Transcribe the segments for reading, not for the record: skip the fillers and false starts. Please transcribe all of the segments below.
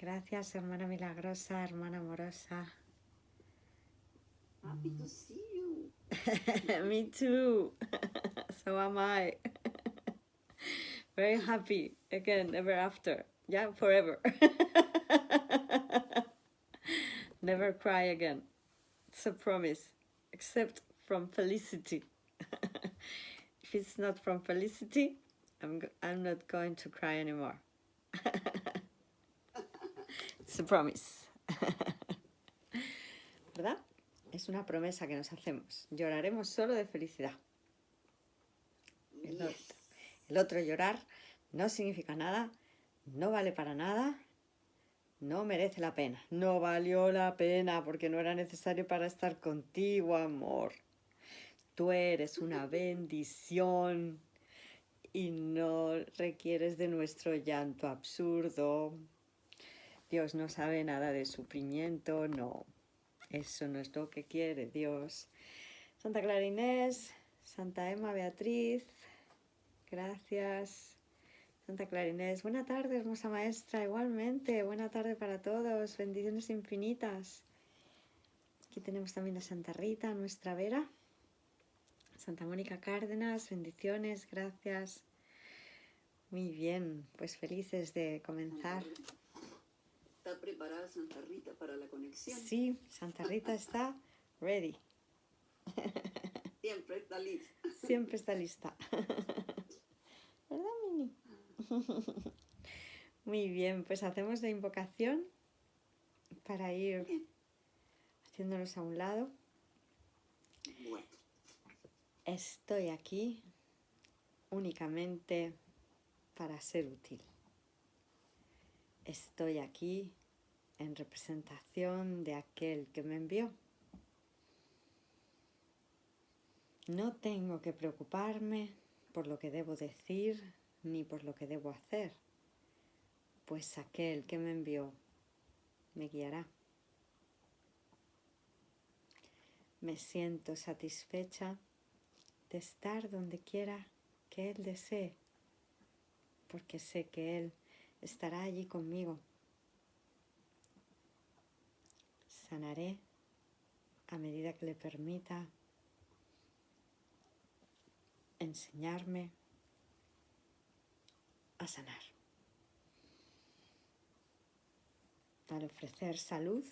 Gracias, hermana milagrosa, hermana amorosa. Happy to see you. Me too. So am I. Very happy again, ever after. Yeah, forever. Never cry again. It's a promise. Except from Felicity. If it's not from Felicity, I'm not going to cry anymore. It's a promise. ¿Verdad? Es una promesa que nos hacemos. Lloraremos solo de felicidad. El otro llorar no significa nada, no vale para nada, no merece la pena. No valió la pena porque no era necesario para estar contigo, amor. Tú eres una bendición y no requieres de nuestro llanto absurdo. Dios no sabe nada de sufrimiento, no. Eso no es lo que quiere Dios. Santa Clara Inés, Santa Emma Beatriz, gracias. Santa Clara Inés, buena tarde, hermosa maestra, igualmente, buena tarde para todos, bendiciones infinitas. Aquí tenemos también a Santa Rita, nuestra Vera. Santa Mónica Cárdenas, bendiciones, gracias. Muy bien, pues felices de comenzar. ¿Está preparada Santa Rita para la conexión? Sí, Santa Rita está ready. Siempre está lista. Siempre está lista. ¿Verdad, Mini? Muy bien, pues hacemos la invocación para ir haciéndonos a un lado. Bueno. Estoy aquí únicamente para ser útil. Estoy aquí en representación de aquel que me envió. No tengo que preocuparme por lo que debo decir ni por lo que debo hacer, pues aquel que me envió me guiará. Me siento satisfecha de estar donde quiera que Él desee, porque sé que Él estará allí conmigo. Sanaré a medida que le permita enseñarme a sanar. Al ofrecer salud,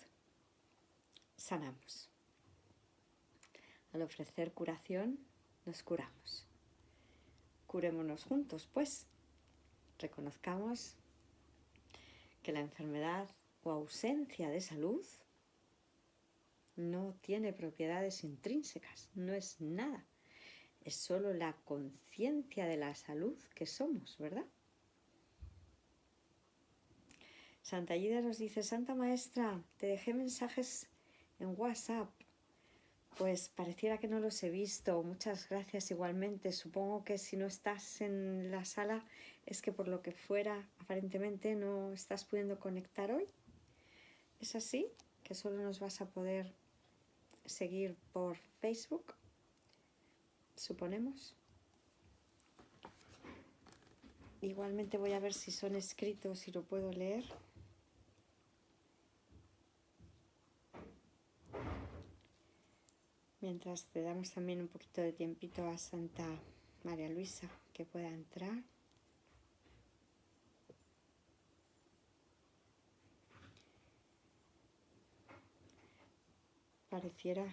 sanamos. Al ofrecer curación, nos curamos. Curémonos juntos, pues. Reconozcamos que la enfermedad o ausencia de salud no tiene propiedades intrínsecas, no es nada. Es solo la conciencia de la salud que somos, ¿verdad? Santa Aida nos dice, Santa Maestra, te dejé mensajes en WhatsApp. Pues pareciera que no los he visto. Muchas gracias igualmente. Supongo que si no estás en la sala es que por lo que fuera aparentemente no estás pudiendo conectar hoy. ¿Es así? ¿Que solo nos vas a poder seguir por Facebook? Suponemos. Igualmente voy a ver si son escritos, si lo puedo leer. Mientras te damos también un poquito de tiempito a Santa María Luisa que pueda entrar. Pareciera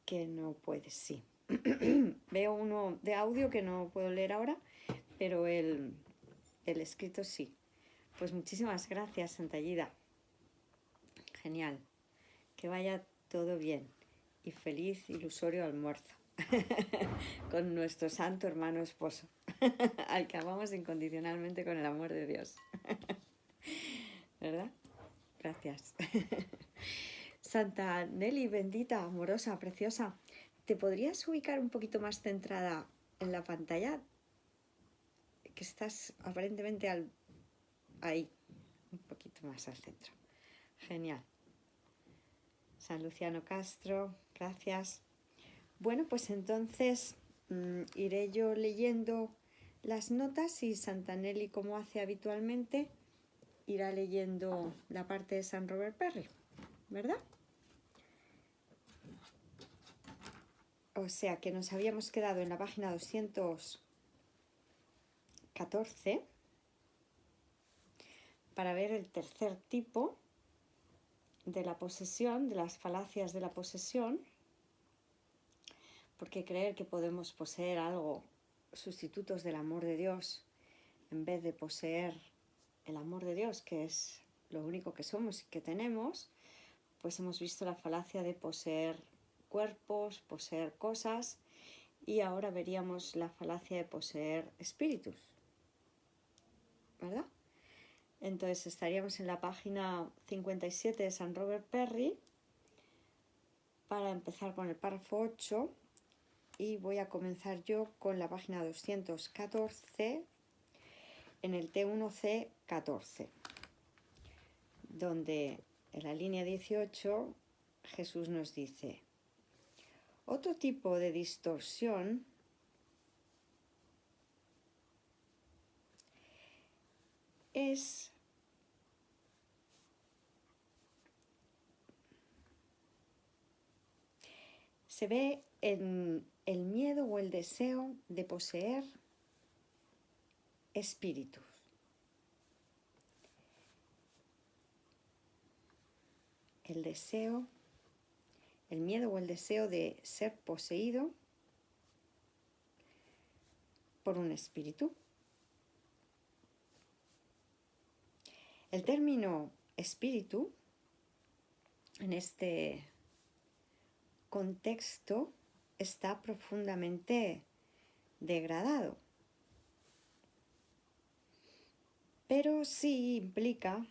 que no puede, sí. Veo uno de audio que no puedo leer ahora, pero el escrito sí. Pues muchísimas gracias, Santa Aida. Genial. Que vaya todo bien y feliz ilusorio almuerzo con nuestro santo hermano esposo, al que amamos incondicionalmente con el amor de Dios. ¿Verdad? Gracias. Santa Nelly, bendita, amorosa, preciosa, ¿te podrías ubicar un poquito más centrada en la pantalla? Que estás aparentemente ahí, un poquito más al centro. Genial. San Luciano Castro, gracias. Bueno, pues entonces iré yo leyendo las notas y Santanelli, como hace habitualmente, irá leyendo la parte de San Robert Perry, ¿verdad? O sea que nos habíamos quedado en la página 214 para ver el tercer tipo de la posesión, de las falacias de la posesión, porque creer que podemos poseer algo, sustitutos del amor de Dios, en vez de poseer el amor de Dios, que es lo único que somos y que tenemos, pues hemos visto la falacia de poseer cuerpos, poseer cosas, y ahora veríamos la falacia de poseer espíritus, ¿verdad? Entonces estaríamos en la página 57 de San Robert Perry para empezar con el párrafo 8, y voy a comenzar yo con la página 214 en el T1C14, donde en la línea 18 Jesús nos dice: otro tipo de distorsión se ve en el miedo o el deseo de poseer espíritus. El deseo, el miedo o el deseo de ser poseído por un espíritu. El término espíritu en este contexto está profundamente degradado, pero sí implica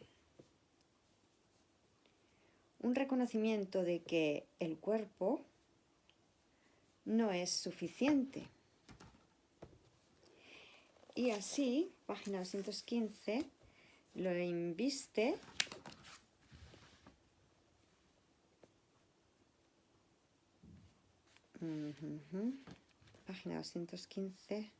un reconocimiento de que el cuerpo no es suficiente. Y así, página 215, lo inviste página 215.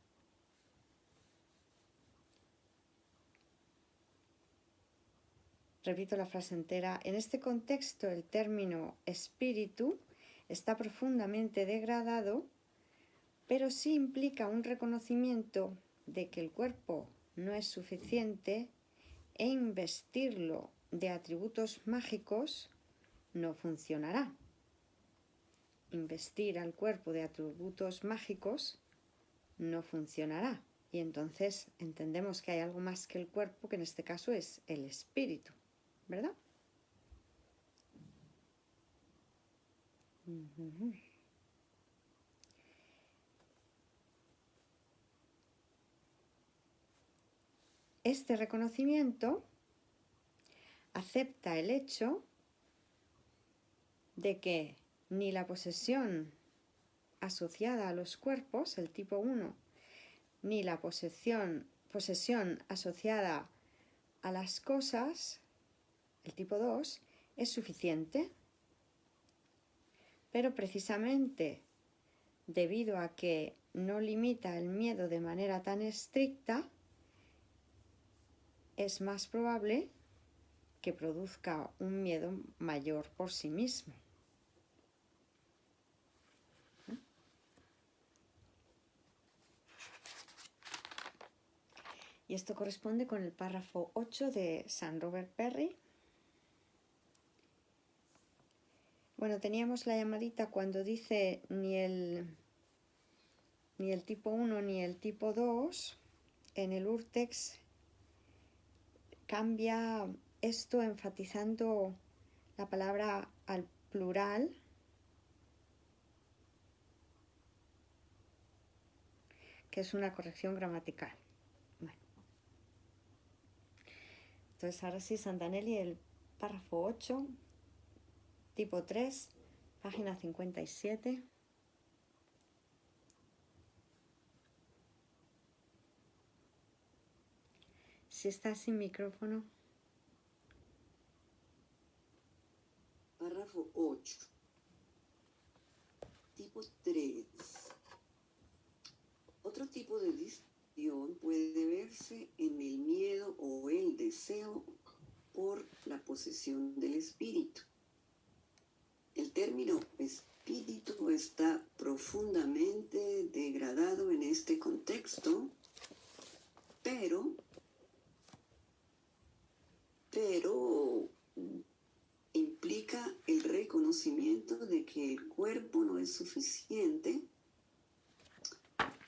Repito la frase entera. En este contexto, el término espíritu está profundamente degradado, pero sí implica un reconocimiento de que el cuerpo no es suficiente e investirlo de atributos mágicos no funcionará. Investir al cuerpo de atributos mágicos no funcionará. Y entonces entendemos que hay algo más que el cuerpo, que en este caso es el espíritu, ¿verdad? Este reconocimiento acepta el hecho de que ni la posesión asociada a los cuerpos, el tipo 1, ni la posesión asociada a las cosas, el tipo 2, es suficiente. Pero precisamente debido a que no limita el miedo de manera tan estricta, es más probable que produzca un miedo mayor por sí mismo. Y esto corresponde con el párrafo 8 de San Robert Perry. Bueno, teníamos la llamadita cuando dice ni el tipo 1 ni el tipo 2. En el Urtext cambia esto enfatizando la palabra al plural, que es una corrección gramatical. Bueno. Entonces ahora sí, Santanelli, el párrafo 8, tipo 3, página 57. Si está sin micrófono. Párrafo 8. Tipo 3. Otro tipo de posesión puede verse en el miedo o el deseo por la posesión del espíritu. El término espíritu está profundamente degradado en este contexto, pero implica el reconocimiento de que el cuerpo no es suficiente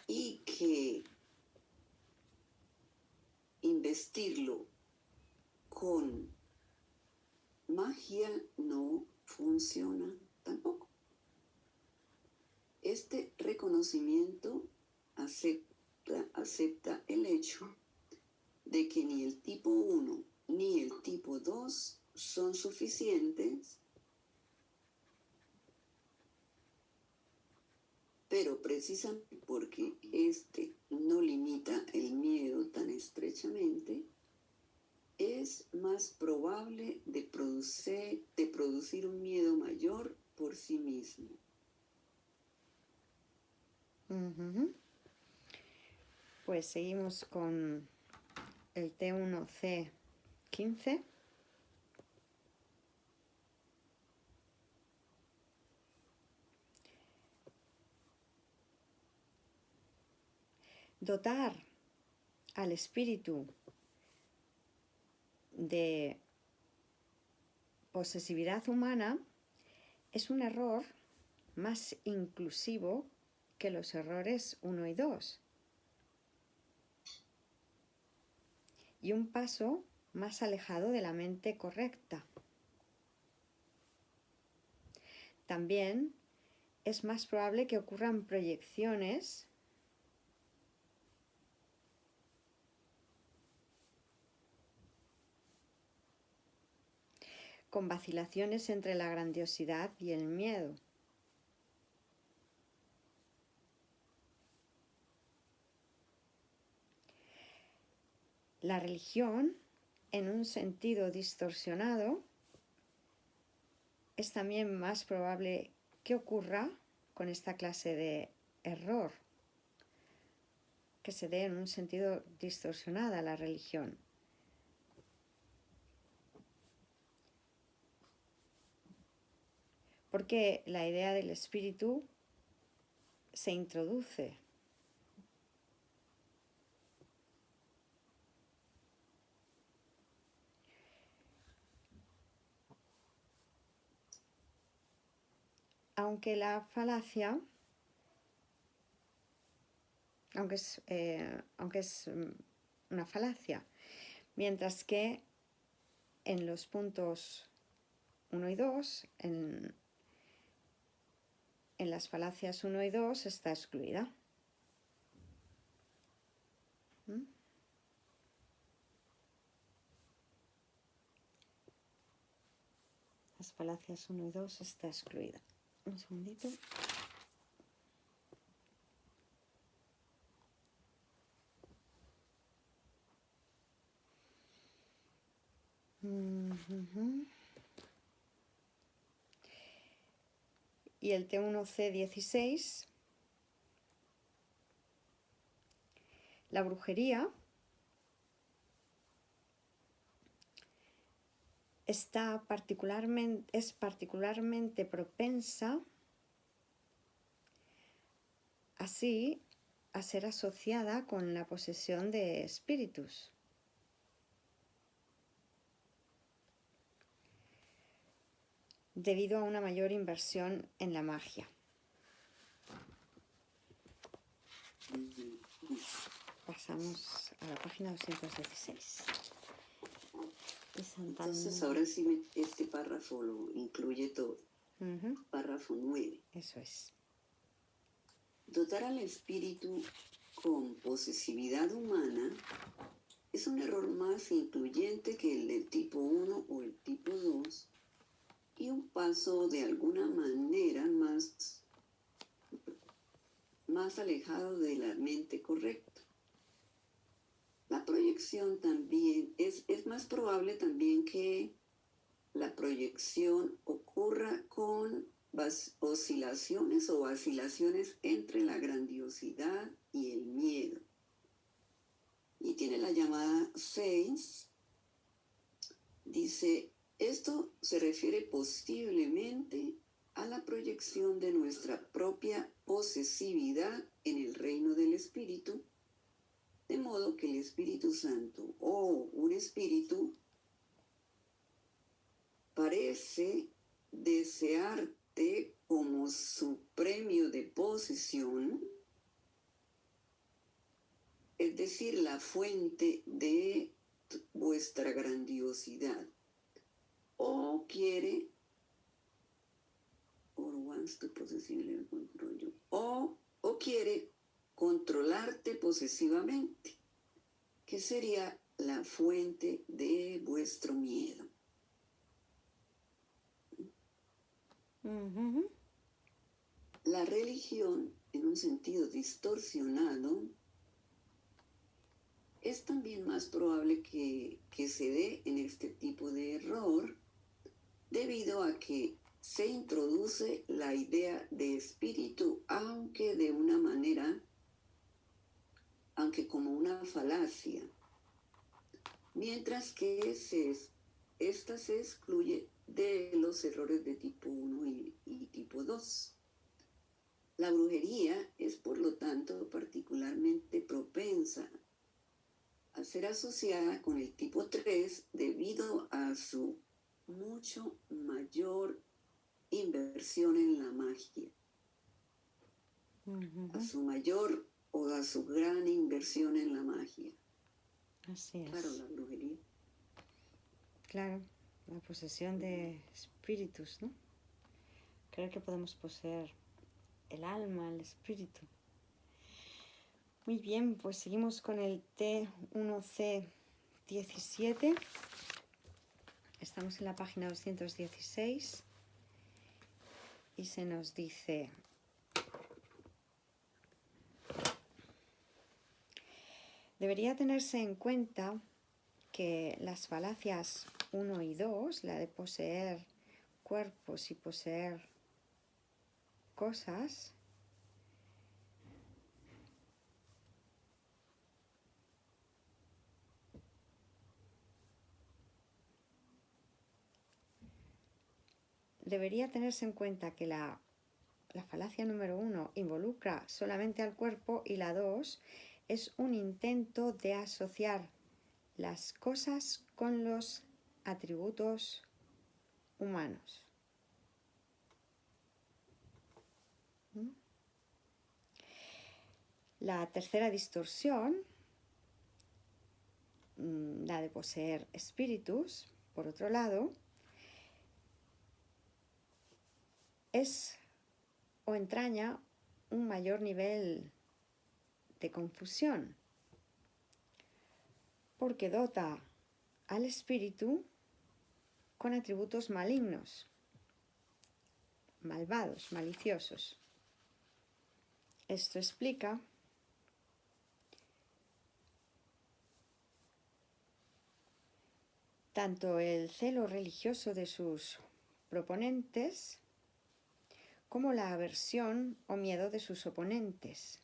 y que investirlo con magia no funciona tampoco. Este reconocimiento acepta el hecho de que ni el tipo 1 ni el tipo 2 son suficientes, pero precisamente porque este no limita el miedo tan estrechamente, es más probable de producir un miedo mayor por sí mismo. Pues seguimos con el T1C15. Dotar al espíritu de posesividad humana es un error más inclusivo que los errores 1 y 2 y un paso más alejado de la mente correcta. También es más probable que ocurran proyecciones con vacilaciones entre la grandiosidad y el miedo. La religión, en un sentido distorsionado, es también más probable que ocurra con esta clase de error, que se dé en un sentido distorsionado a la religión. Porque la idea del espíritu se introduce. Aunque la falacia, aunque es una falacia, mientras que en los puntos 1 y 2, en las falacias 1 y 2 está excluida. Las falacias 1 y 2 está excluida. Un segundito. Y el T1C16, la brujería es particularmente propensa así a ser asociada con la posesión de espíritus. Debido a una mayor inversión en la magia. Pasamos a la página 216. Entonces ahora sí este párrafo lo incluye todo. Párrafo 9. Eso es. Dotar al espíritu con posesividad humana es un error más incluyente que el del tipo 1 o el tipo 2 y un paso de alguna manera más alejado de la mente correcta. La proyección también es más probable también que la proyección ocurra con oscilaciones o vacilaciones entre la grandiosidad y el miedo. y tiene la llamada 6, dice, esto se refiere posiblemente a la proyección de nuestra propia posesividad en el reino del Espíritu, de modo que el Espíritu Santo o un espíritu parece desearte como su premio de posesión, es decir, la fuente de vuestra grandiosidad, o quiere, or wants to possessively control you, o quiere controlarte posesivamente, que sería la fuente de vuestro miedo. La religión, en un sentido distorsionado, es también más probable que se dé en este tipo de error debido a que se introduce la idea de espíritu, aunque de una manera, aunque como una falacia, mientras que esta se excluye de los errores de tipo 1 y tipo 2. La brujería es, por lo tanto, particularmente propensa a ser asociada con el tipo 3 debido a su mucho mayor inversión en la magia, a su mayor o a su gran inversión en la magia. Así es. Claro, la brujería. Claro, la posesión de espíritus, ¿no? Creo que podemos poseer el alma, el espíritu. Muy bien, pues seguimos con el T1C17. Estamos en la página 216 y se nos dice: debería tenerse en cuenta que las falacias 1 y 2, la de poseer cuerpos y poseer cosas, debería tenerse en cuenta que la falacia número 1 involucra solamente al cuerpo y la 2 es un intento de asociar las cosas con los atributos humanos. La tercera distorsión, la de poseer espíritus, por otro lado, es o entraña un mayor nivel de confusión, porque dota al espíritu con atributos malignos, malvados, maliciosos. Esto explica tanto el celo religioso de sus proponentes como la aversión o miedo de sus oponentes.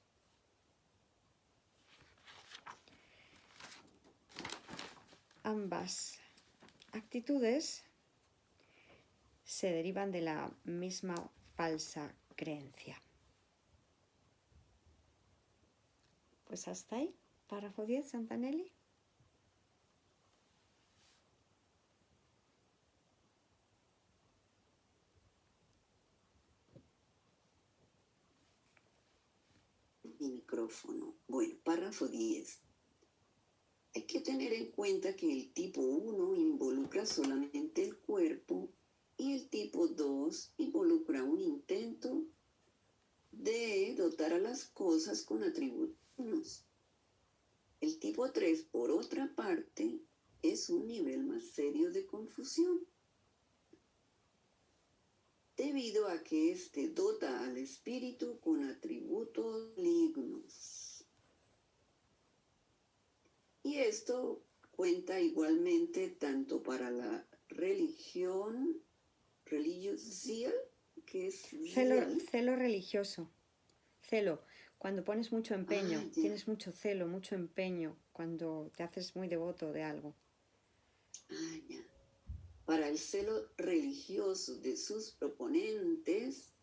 Ambas actitudes se derivan de la misma falsa creencia. Pues hasta ahí, párrafo 10, Santanelli. Mi micrófono. Bueno, párrafo 10. Hay que tener en cuenta que el tipo 1 involucra solamente el cuerpo y el tipo 2 involucra un intento de dotar a las cosas con atributos. El tipo 3, por otra parte, es un nivel más serio de confusión, debido a que éste dota al espíritu con atributos malignos. Y esto cuenta igualmente tanto para la religión, religiosidad, que es celo religioso. Celo, cuando pones mucho empeño, tienes mucho celo, mucho empeño cuando te haces muy devoto de algo. Ah, ya. Para el celo religioso de sus proponentes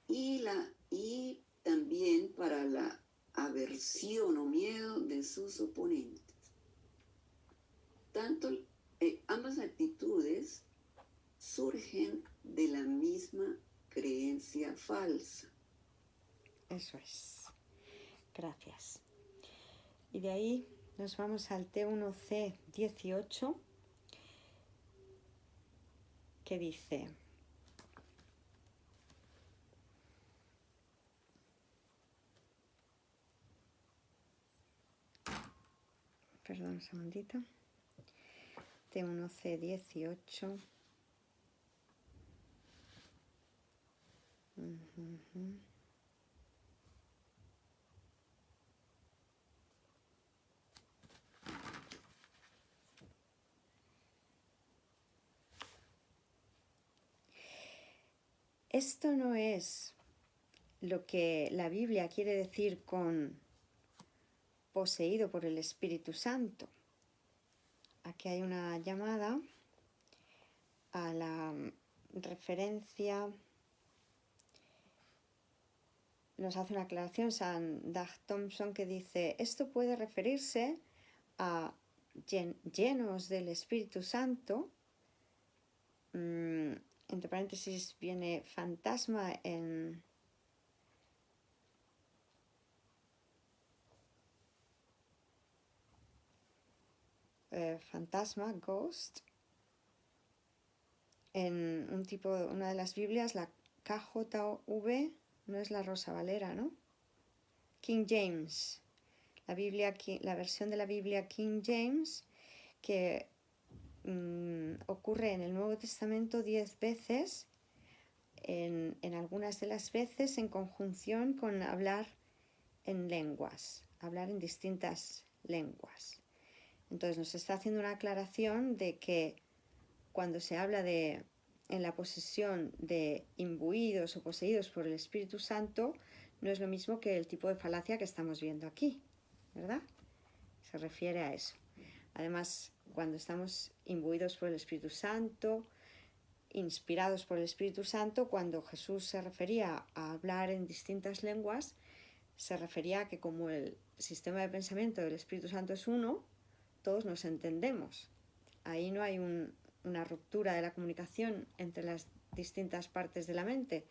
y también para la aversión o miedo de sus oponentes. Ambas actitudes surgen de la misma creencia falsa. Eso es. Gracias. Y de ahí nos vamos al T1C18, que dice: perdón un segundito. T1C18. Esto no es lo que la Biblia quiere decir con poseído por el Espíritu Santo. Aquí hay una llamada a la referencia, nos hace una aclaración San Dag Thompson, que dice: esto puede referirse a llenos del Espíritu Santo, entre paréntesis viene fantasma en fantasma, ghost, en una de las Biblias, la KJV, no es la Rosa Valera, ¿no? King James, la versión de la Biblia King James, que ocurre en el Nuevo Testamento 10 veces, en algunas de las veces en conjunción con hablar en lenguas, hablar en distintas lenguas. Entonces nos está haciendo una aclaración de que cuando se habla en la posesión de imbuidos o poseídos por el Espíritu Santo, no es lo mismo que el tipo de falacia que estamos viendo aquí, ¿verdad? Se refiere a eso. Además, cuando estamos imbuidos por el Espíritu Santo, inspirados por el Espíritu Santo, cuando Jesús se refería a hablar en distintas lenguas, se refería a que como el sistema de pensamiento del Espíritu Santo es uno, todos nos entendemos. Ahí no hay una ruptura de la comunicación entre las distintas partes de la mente,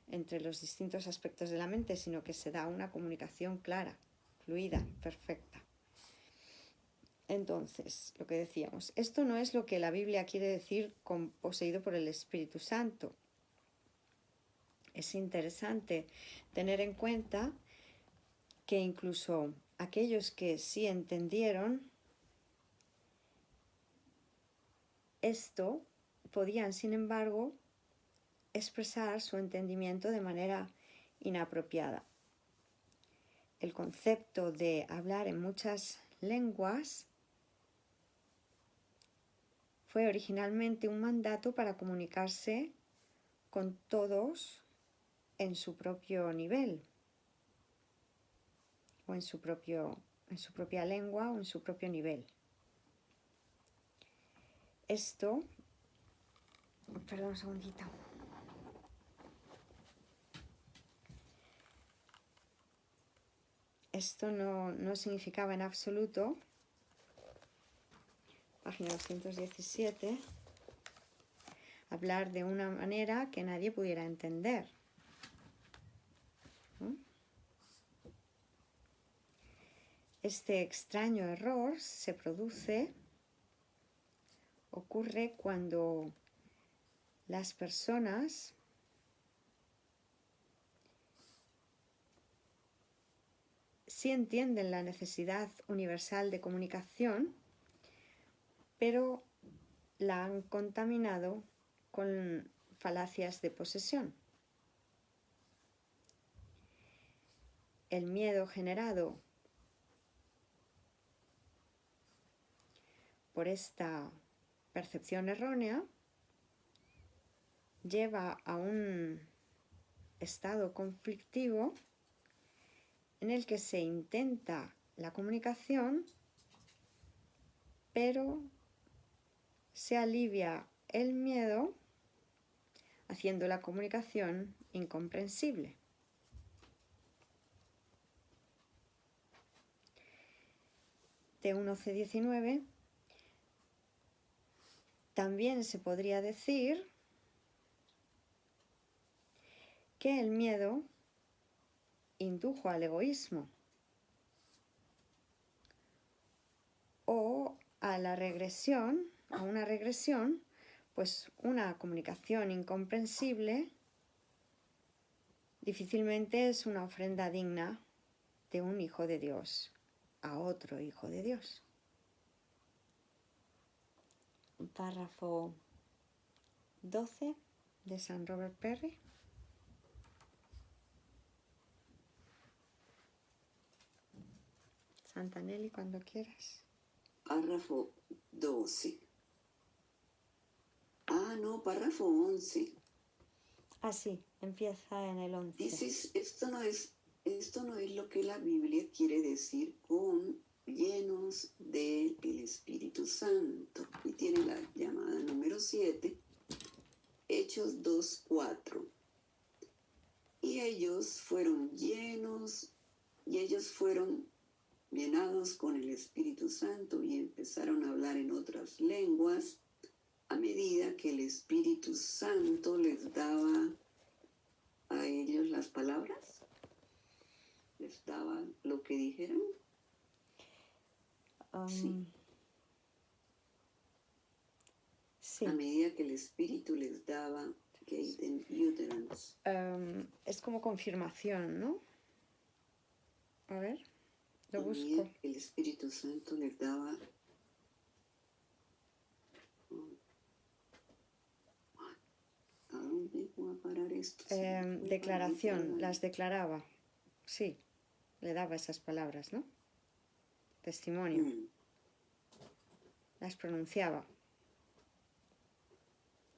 entre los distintos aspectos de la mente, sino que se da una comunicación clara, fluida, perfecta. Entonces, lo que decíamos, esto no es lo que la Biblia quiere decir con poseído por el Espíritu Santo. Es interesante tener en cuenta que incluso aquellos que sí entendieron esto, podían, sin embargo, expresar su entendimiento de manera inapropiada. El concepto de hablar en muchas lenguas fue originalmente un mandato para comunicarse con todos en su propio nivel, o en su propia lengua o en su propio nivel. Esto, perdón un segundito. Esto no significaba en absoluto, página 217, hablar de una manera que nadie pudiera entender. ¿No? Este extraño error ocurre cuando las personas sí entienden la necesidad universal de comunicación, pero la han contaminado con falacias de posesión. El miedo generado por esta percepción errónea lleva a un estado conflictivo en el que se intenta la comunicación, pero se alivia el miedo haciendo la comunicación incomprensible. T1C19 también se podría decir que el miedo indujo al egoísmo o a la regresión, a una regresión, pues una comunicación incomprensible difícilmente es una ofrenda digna de un hijo de Dios a otro hijo de Dios. Párrafo 12 de San Robert Perry. Santa Nelly, cuando quieras. Párrafo 12. Ah, no, párrafo 11. Ah, sí, empieza en el 11. Dices, esto no es lo que la Biblia quiere decir con llenos del Espíritu Santo. Y tiene la llamada número 7, Hechos 2:4. Y ellos fueron llenados con el Espíritu Santo y empezaron a hablar en otras lenguas a medida que el Espíritu Santo les daba a ellos las palabras, les daba lo que dijeran. Sí. A medida que el Espíritu les daba, es como confirmación, ¿no? A ver, lo busco. A medida que el Espíritu Santo les daba. ¿A dónde voy a parar esto? Declaración, las declaraba. Sí, le daba esas palabras, ¿no? Testimonio. Las pronunciaba.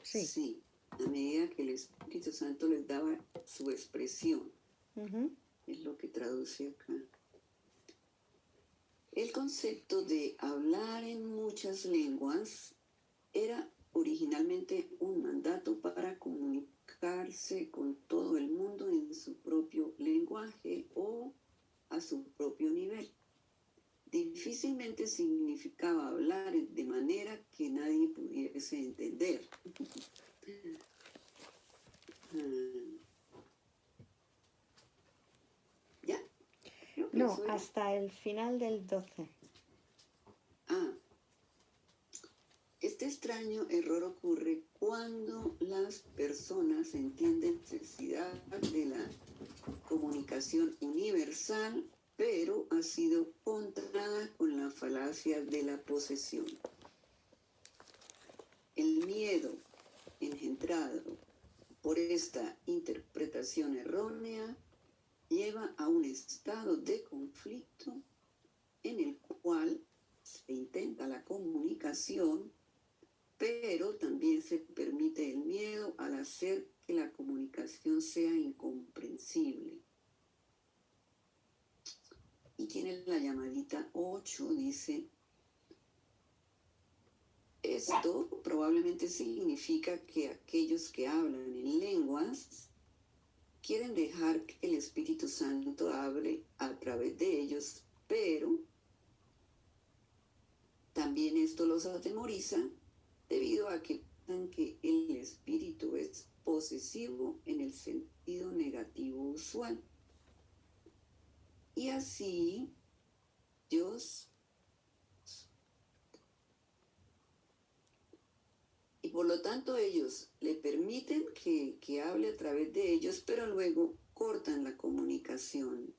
Sí. Sí, a medida que el Espíritu Santo les daba su expresión. Es lo que traduce acá. El concepto de hablar en muchas lenguas era originalmente un mandato para comunicarse con todo el mundo en su propio lenguaje o a su propio nivel. Difícilmente significaba hablar de manera que nadie pudiese entender. ¿Ya? No, hasta el final del 12. Este extraño error ocurre cuando las personas entienden la necesidad de la comunicación universal, pero ha sido contrastada con la falacia de la posesión. El miedo engendrado por esta interpretación errónea lleva a un estado de conflicto en el cual se intenta la comunicación, pero también se permite el miedo al hacer que la comunicación sea incomprensible. Y tiene la llamadita 8, dice, esto probablemente significa que aquellos que hablan en lenguas quieren dejar que el Espíritu Santo hable a través de ellos, pero también esto los atemoriza debido a que piensan que el Espíritu es posesivo en el sentido negativo usual. Y así Dios, y por lo tanto ellos le permiten que hable a través de ellos, pero luego cortan la comunicación.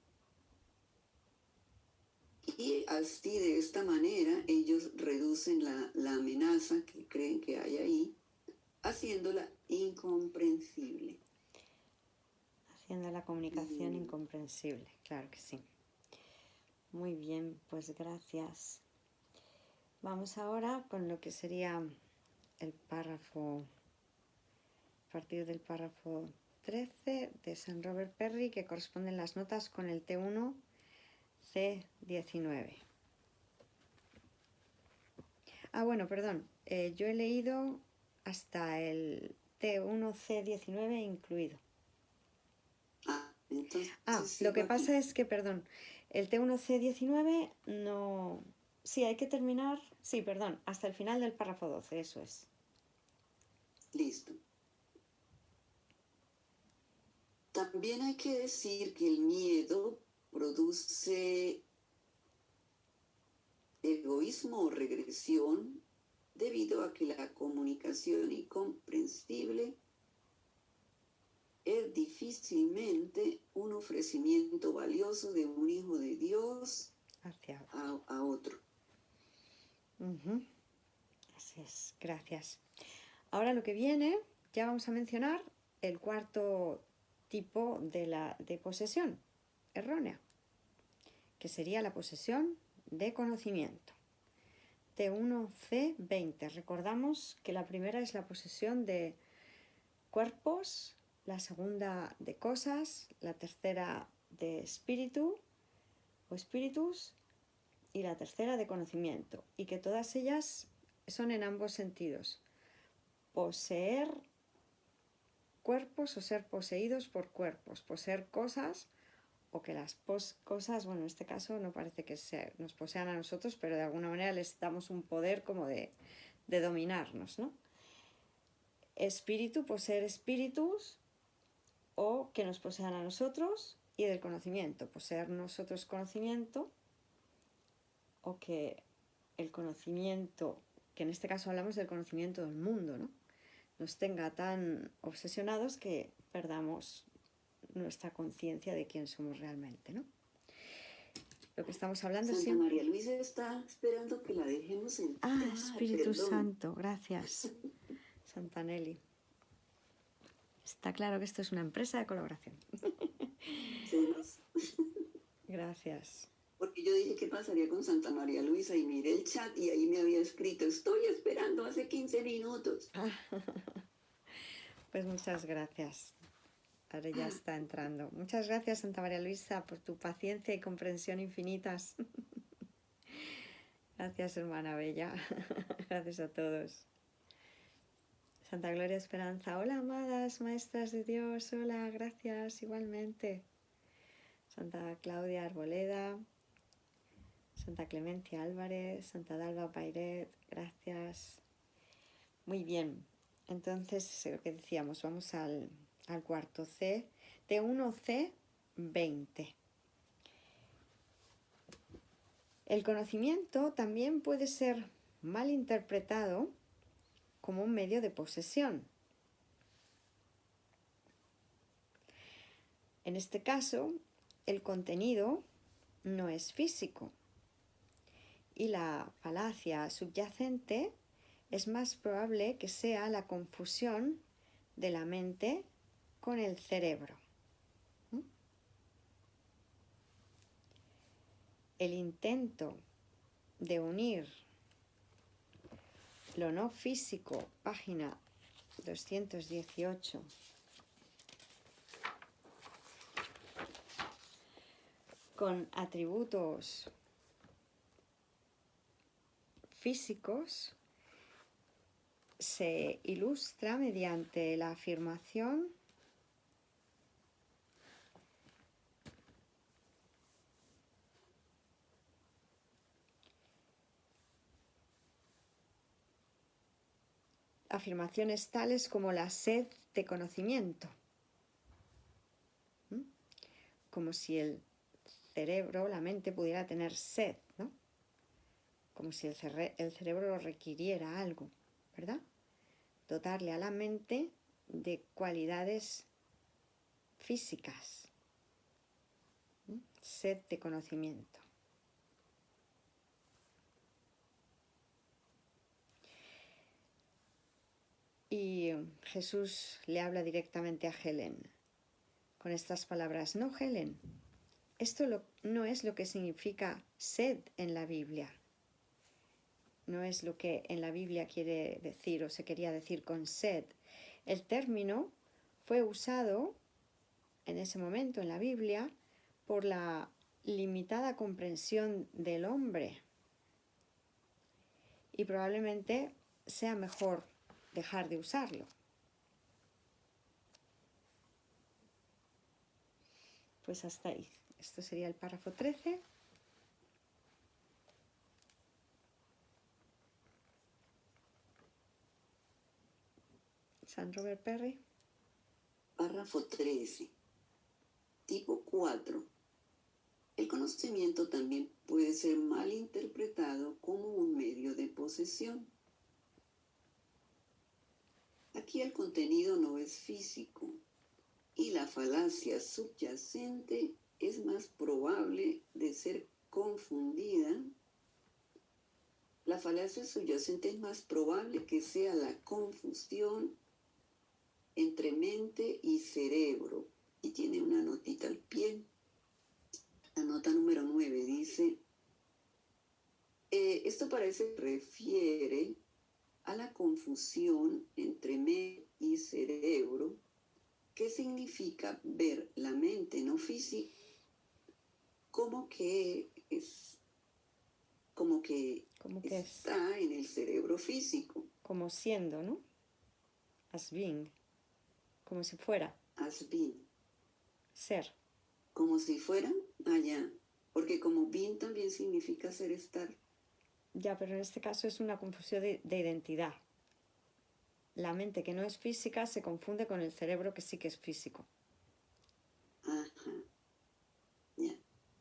Y así, de esta manera, ellos reducen la amenaza que creen que hay ahí, haciéndola incomprensible. Haciendo la comunicación incomprensible, claro que sí. Muy bien, pues gracias. Vamos ahora con lo que sería el párrafo, a partir del párrafo 13 de San Robert Perry, que corresponden las notas con el T1 C19. Bueno, perdón. Yo he leído hasta el T1C19 incluido. Entonces Lo que sigo aquí. pasa es que, perdón, el T1C19 no... Sí, hay que terminar... Sí, perdón, hasta el final del párrafo 12, eso es. Listo. También hay que decir que el miedo produce egoísmo o regresión debido a que la comunicación incomprensible es difícilmente un ofrecimiento valioso de un hijo de Dios Hacia... a otro. Así es, gracias. Ahora lo que viene, ya vamos a mencionar el cuarto tipo de posesión errónea, que sería la posesión de conocimiento. T1C20. Recordamos que la primera es la posesión de cuerpos, la segunda de cosas, la tercera de espíritu o espíritus y la tercera de conocimiento, y que todas ellas son en ambos sentidos: poseer cuerpos o ser poseídos por cuerpos, poseer cosas o que las cosas, bueno, en este caso no parece que nos posean a nosotros, pero de alguna manera les damos un poder como de dominarnos, ¿no? Espíritu, poseer espíritus o que nos posean a nosotros, y del conocimiento, poseer nosotros conocimiento o que el conocimiento, que en este caso hablamos del conocimiento del mundo, ¿no?, nos tenga tan obsesionados que perdamos nuestra conciencia de quién somos realmente, ¿no? Lo que estamos hablando Santa siempre... María Luisa está esperando que la dejemos entrar. Espíritu Perdón. Santo, gracias, Santa Nelly. Está claro que esto es una empresa de colaboración. Gracias. Porque yo dije, ¿qué pasaría con Santa María Luisa? Y miré el chat y ahí me había escrito, estoy esperando hace 15 minutos. Pues muchas gracias. Ahora ya está entrando. Muchas gracias, Santa María Luisa, por tu paciencia y comprensión infinitas. Gracias, hermana bella. Gracias a todos. Santa Gloria Esperanza. Hola, amadas maestras de Dios. Hola, gracias igualmente. Santa Claudia Arboleda. Santa Clemencia Álvarez. Santa Dalva Pairet. Gracias. Muy bien. Entonces, lo que decíamos, vamos al cuarto C. T1C20. El conocimiento también puede ser mal interpretado como un medio de posesión. En este caso, el contenido no es físico y la falacia subyacente es más probable que sea la confusión de la mente con el cerebro. El intento de unir lo no físico, página 218, con atributos físicos, se ilustra mediante la afirmación afirmaciones tales como la sed de conocimiento, como si el cerebro, la mente, pudiera tener sed, ¿no? Como si el cerebro requiriera algo, ¿verdad? Dotarle a la mente de cualidades físicas, sed de conocimiento. Y Jesús le habla directamente a Helen con estas palabras: no, Helen, esto no es lo que significa sed en la Biblia. No es lo que en la Biblia quiere decir o se quería decir con sed. El término fue usado en ese momento en la Biblia por la limitada comprensión del hombre y probablemente sea mejor dejar de usarlo. Pues hasta ahí. Esto sería el párrafo 13. San Robert Perry. Párrafo 13. Tipo 4. El conocimiento también puede ser mal interpretado como un medio de posesión. Aquí el contenido no es físico y la falacia subyacente es más probable de ser confundida. La falacia subyacente es más probable que sea la confusión entre mente y cerebro. Y tiene una notita al pie. La nota número 9 dice, esto parece refiere a la confusión entre mente y cerebro, que significa ver la mente no física como que está en el cerebro físico. Como siendo, ¿no? As being. Como si fuera. As been. Ser. Como si fuera allá. Porque como being también significa ser, estar. Ya, pero en este caso es una confusión de identidad. La mente que no es física se confunde con el cerebro que sí que es físico. Ajá. Ya.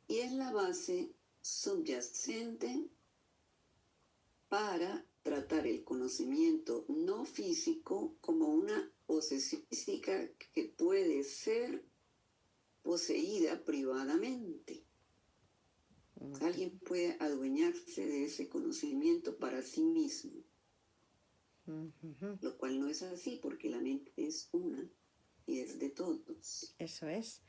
Y es la base subyacente para tratar el conocimiento no físico como una posesión física que puede ser poseída privadamente. Alguien puede adueñarse de ese conocimiento para sí mismo, lo cual no es así porque la mente es una y es de todos. Eso es.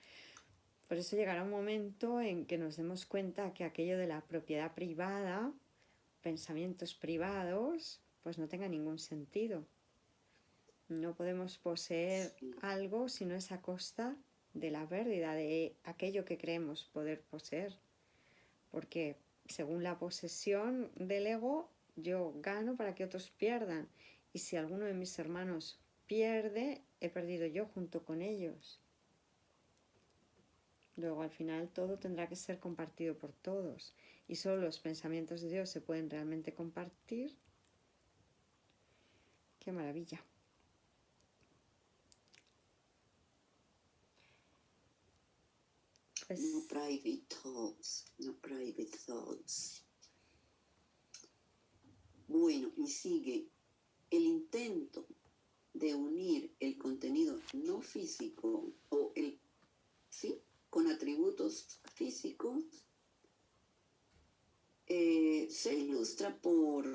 Por eso llegará un momento en que nos demos cuenta que aquello de la propiedad privada, pensamientos privados, pues no tenga ningún sentido. No podemos poseer algo si no es a costa de la pérdida de aquello que creemos poder poseer. Porque según la posesión del ego, yo gano para que otros pierdan. Y si alguno de mis hermanos pierde, he perdido yo junto con ellos. Luego al final todo tendrá que ser compartido por todos. Y solo los pensamientos de Dios se pueden realmente compartir. ¡Qué maravilla! Pues, no private thoughts, no private thoughts. Bueno, y sigue el intento de unir el contenido no físico o con atributos físicos se ilustra por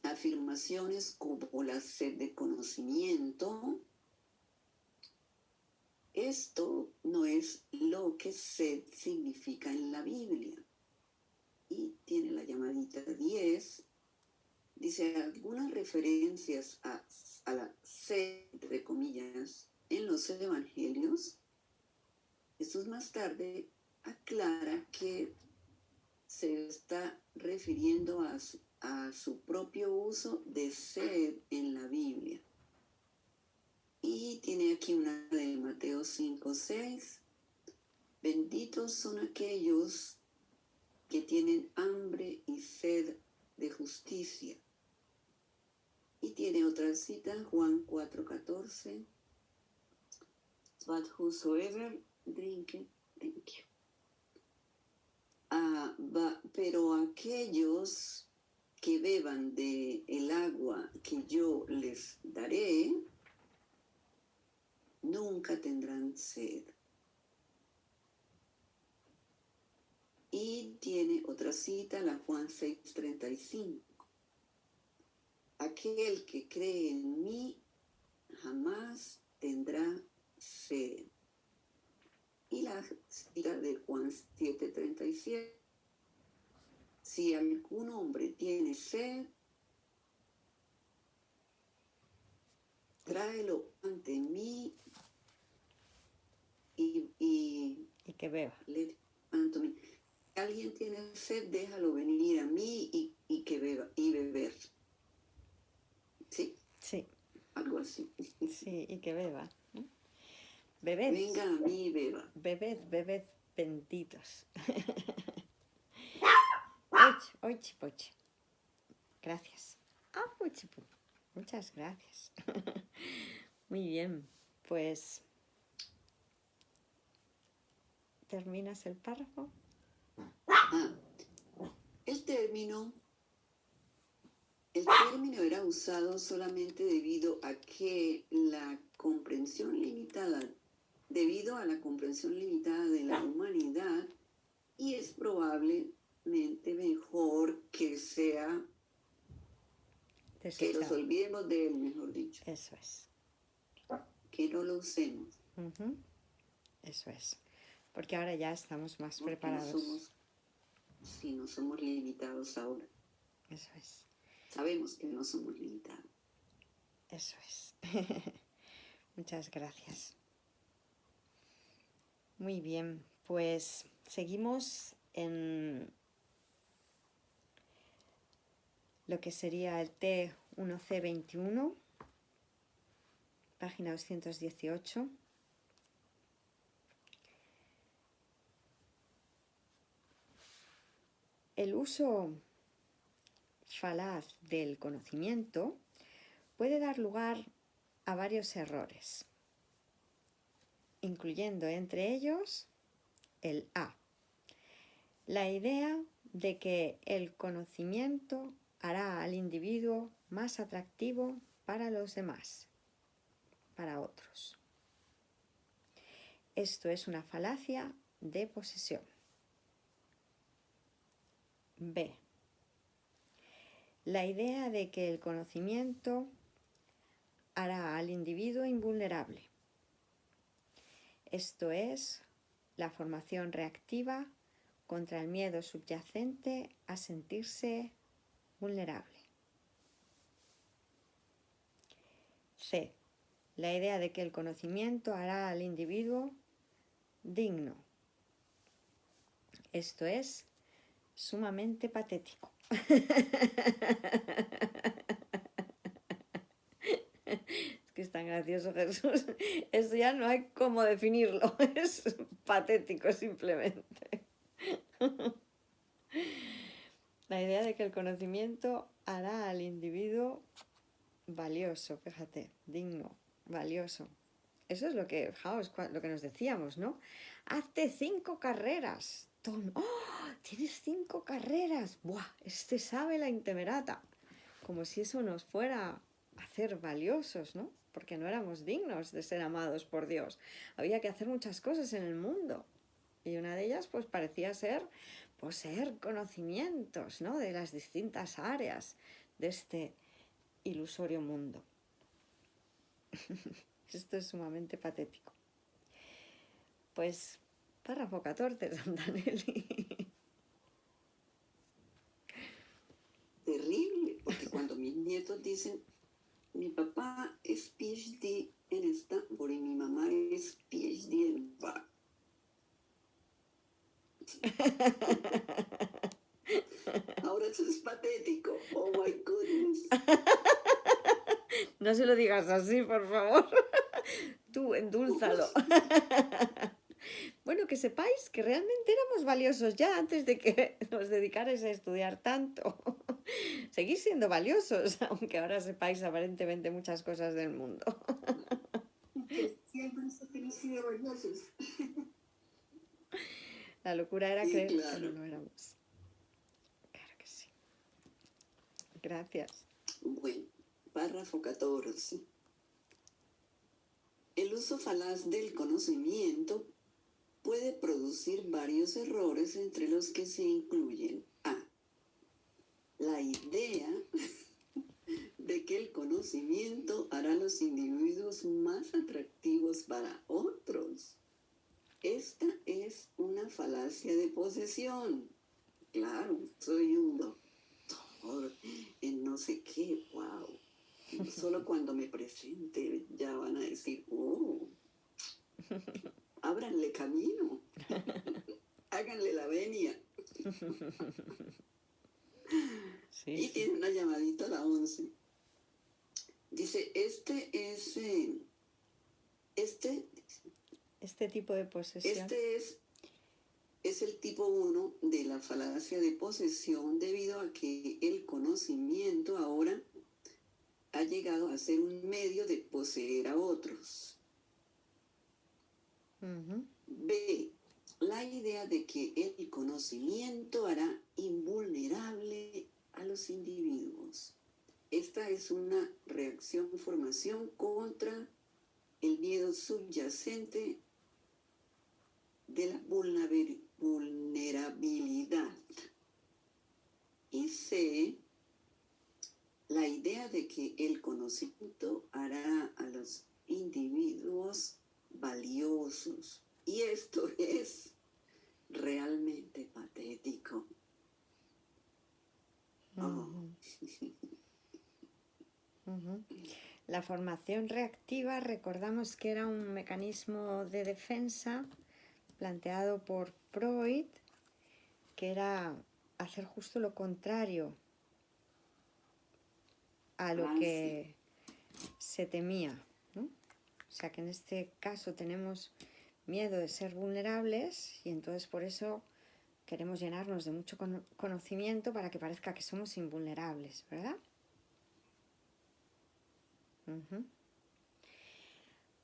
afirmaciones como la sed de conocimiento. Esto no es lo que sed significa en la Biblia. Y tiene la llamadita 10. Dice algunas referencias a la sed, entre comillas, en los evangelios. Jesús más tarde aclara que se está refiriendo a su propio uso de sed en la Biblia. Y tiene aquí una de Mateo 5:6. Benditos son aquellos que tienen hambre y sed de justicia. Y tiene otra cita, Juan 4:14. But whosoever drinketh, thank you. Pero aquellos que beban de el agua que yo les daré, nunca tendrán sed. Y tiene otra cita, la Juan 6:35. Aquel que cree en mí jamás tendrá sed. Y la cita de Juan 7:37. Si algún hombre tiene sed, tráelo ante mí y que beba. Si alguien tiene sed, déjalo venir a mí y que beba y beber. Sí, Sí, algo así. sí, y que beba, ¿no? Bebed, Venga a mí y beba. bebed, bebed, benditos. Oye, poche. Gracias. Ah, puchipu. Muchas gracias. Muy bien, pues terminas el párrafo. Ah, el término era usado solamente debido a la comprensión limitada de la humanidad, y es probablemente mejor que nos olvidemos de él, mejor dicho. Eso es. Que no lo usemos. Eso es. Porque ahora ya estamos más preparados. No somos limitados ahora. Eso es. Sabemos que no somos limitados. Eso es. Muchas gracias. Muy bien, pues seguimos en lo que sería el T1C21, página 218. El uso falaz del conocimiento puede dar lugar a varios errores, incluyendo entre ellos el A. La idea de que el conocimiento hará al individuo más atractivo para los demás, para otros. Esto es una falacia de posesión. B. La idea de que el conocimiento hará al individuo invulnerable. Esto es la formación reactiva contra el miedo subyacente a sentirse vulnerable. C. La idea de que el conocimiento hará al individuo digno. Esto es sumamente patético. Es que es tan gracioso, Jesús. Esto ya no hay cómo definirlo. Es patético simplemente. La idea de que el conocimiento hará al individuo valioso, fíjate, digno, valioso. Eso es lo que, fijaos, lo que nos decíamos, ¿no? Hazte 5 carreras. ¡Oh! Tienes 5 carreras. ¡Buah! Este sabe la intemerata. Como si eso nos fuera a hacer valiosos, ¿no? Porque no éramos dignos de ser amados por Dios. Había que hacer muchas cosas en el mundo. Y una de ellas, pues, parecía ser poseer conocimientos, ¿no? De las distintas áreas de este ilusorio mundo. Esto es sumamente patético. Pues, párrafo 14, Santanelli. Terrible, porque cuando mis nietos dicen, mi papá es PhD en Stanford y mi mamá es PhD en Bar. Ahora eso es patético. Oh my goodness. No se lo digas así, por favor. Tú, endúlzalo. Bueno, que sepáis que realmente éramos valiosos ya antes de que os dedicarais a estudiar tanto. Seguís siendo valiosos, aunque ahora sepáis aparentemente muchas cosas del mundo. Que siempre hemos sido valiosos. La locura era creer que no lo éramos. Claro que sí. Gracias. Bueno, párrafo 14. El uso falaz del conocimiento puede producir varios errores, entre los que se incluyen A. La idea de que el conocimiento hará a los individuos más atractivos para otros. Esta es una falacia de posesión. Claro, soy un doctor en no sé qué, wow. Solo cuando me presente ya van a decir, oh, ábranle camino, háganle la venia. Sí, y tiene una llamadita a la 11. Dice, Este tipo de posesión. Es el tipo 1 de la falacia de posesión debido a que el conocimiento ahora ha llegado a ser un medio de poseer a otros. B. La idea de que el conocimiento hará invulnerable a los individuos. Esta es una formación contra el miedo subyacente de la vulnerabilidad. Y C. La idea de que el conocimiento hará a los individuos valiosos. Y esto es realmente patético. La formación reactiva, recordamos que era un mecanismo de defensa planteado por Freud, que era hacer justo lo contrario a lo que se temía, ¿no? O sea que en este caso tenemos miedo de ser vulnerables y entonces por eso queremos llenarnos de mucho conocimiento para que parezca que somos invulnerables, ¿verdad?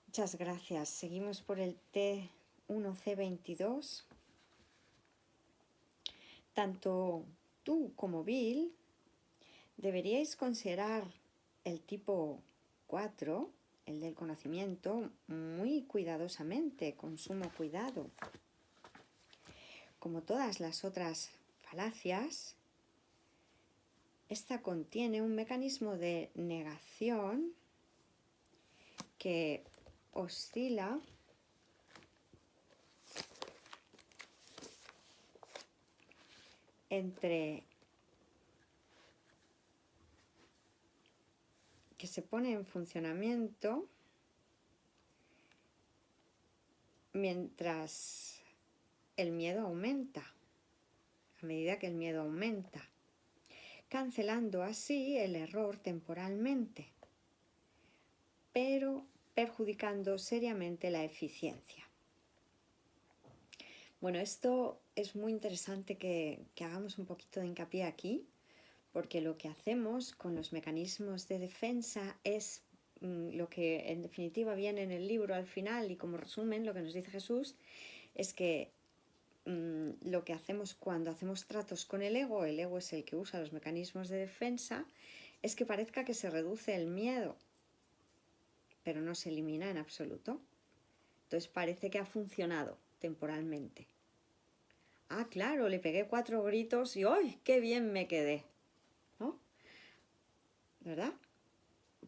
Muchas gracias. Seguimos por el T1C22. Tanto tú como Bill deberíais considerar el tipo 4, el del conocimiento, muy cuidadosamente, con sumo cuidado. Como todas las otras falacias, esta contiene un mecanismo de negación que oscila entre que se pone en funcionamiento mientras el miedo aumenta, a medida que el miedo aumenta, cancelando así el error temporalmente, pero perjudicando seriamente la eficiencia. Bueno, esto es muy interesante que hagamos un poquito de hincapié aquí, porque lo que hacemos con los mecanismos de defensa es lo que en definitiva viene en el libro al final, y como resumen lo que nos dice Jesús es que lo que hacemos cuando hacemos tratos con el ego es el que usa los mecanismos de defensa, es que parezca que se reduce el miedo, pero no se elimina en absoluto. Entonces parece que ha funcionado temporalmente. Ah, claro, le pegué 4 gritos y ¡ay, qué bien me quedé! ¿No? ¿Verdad?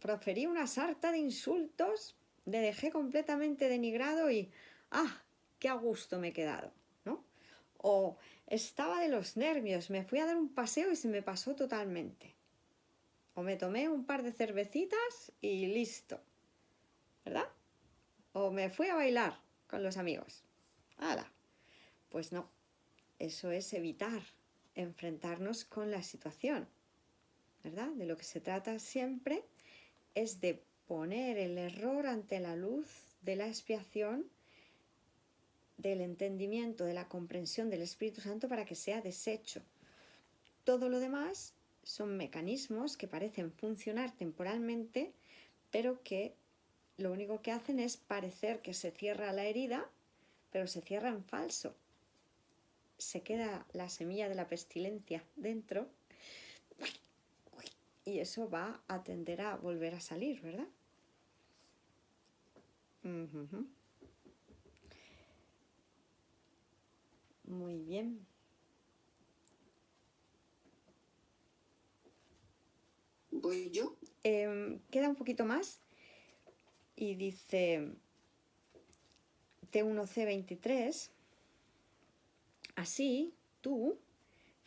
Proferí una sarta de insultos, le dejé completamente denigrado y ¡ah, qué a gusto me he quedado! ¿No? O estaba de los nervios, me fui a dar un paseo y se me pasó totalmente. O me tomé un par de cervecitas y listo. ¿Verdad? O me fui a bailar con los amigos. ¡Hala! Pues no, eso es evitar enfrentarnos con la situación, ¿verdad? De lo que se trata siempre es de poner el error ante la luz de la expiación, del entendimiento, de la comprensión del Espíritu Santo para que sea deshecho. Todo lo demás son mecanismos que parecen funcionar temporalmente, pero que lo único que hacen es parecer que se cierra la herida, pero se cierra en falso. Se queda la semilla de la pestilencia dentro y eso va a tender a volver a salir, ¿verdad? Muy bien. ¿Voy yo? Queda un poquito más y dice T1C23. Así, tú,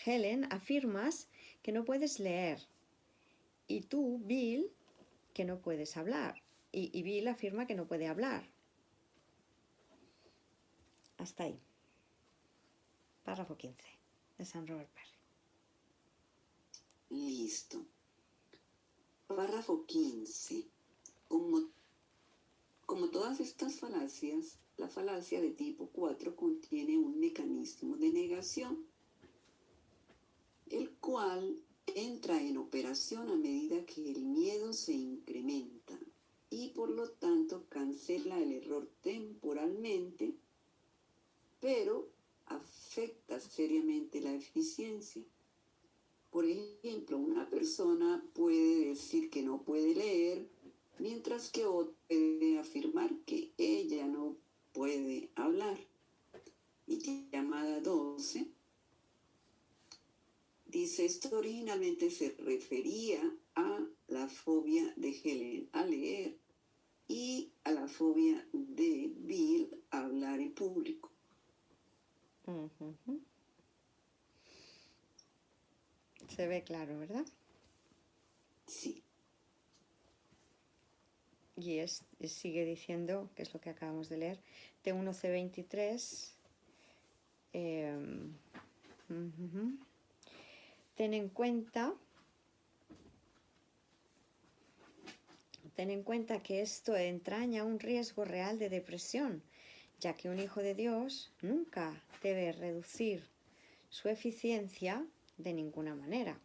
Helen, afirmas que no puedes leer y tú, Bill, que no puedes hablar. Y Bill afirma que no puede hablar. Hasta ahí. Párrafo 15 de San Robert Parry. Listo. Párrafo 15. Como, como todas estas falacias, la falacia de tipo 4 contiene un mecanismo de negación, el cual entra en operación a medida que el miedo se incrementa y por lo tanto cancela el error temporalmente, pero afecta seriamente la eficiencia. Por ejemplo, una persona puede decir que no puede leer, mientras que otra puede afirmar que ella no puede hablar. Y llamada 12 dice, esto originalmente se refería a la fobia de Helen a leer y a la fobia de Bill a hablar en público. Ujú. Se ve claro, ¿verdad? Sí. Y sigue diciendo, que es lo que acabamos de leer, T1C23. Ujú. Ten en cuenta que esto entraña un riesgo real de depresión, ya que un hijo de Dios nunca debe reducir su eficiencia de ninguna manera.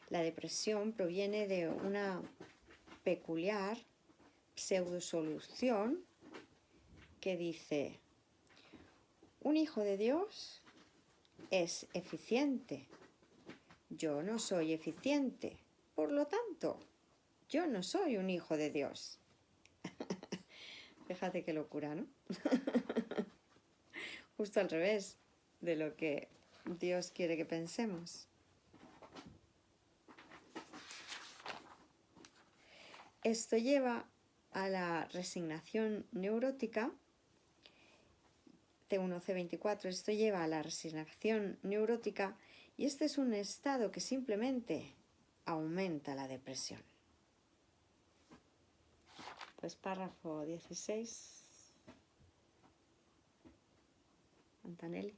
La depresión proviene de una peculiar pseudosolución que dice: un hijo de Dios es eficiente. Yo no soy eficiente. Por lo tanto, yo no soy un hijo de Dios. Fíjate qué locura, ¿no? Justo al revés de lo que Dios quiere que pensemos. Esto lleva a la resignación neurótica. T1C24, esto lleva a la resignación neurótica y este es un estado que simplemente aumenta la depresión. Pues párrafo 16. Antonelli.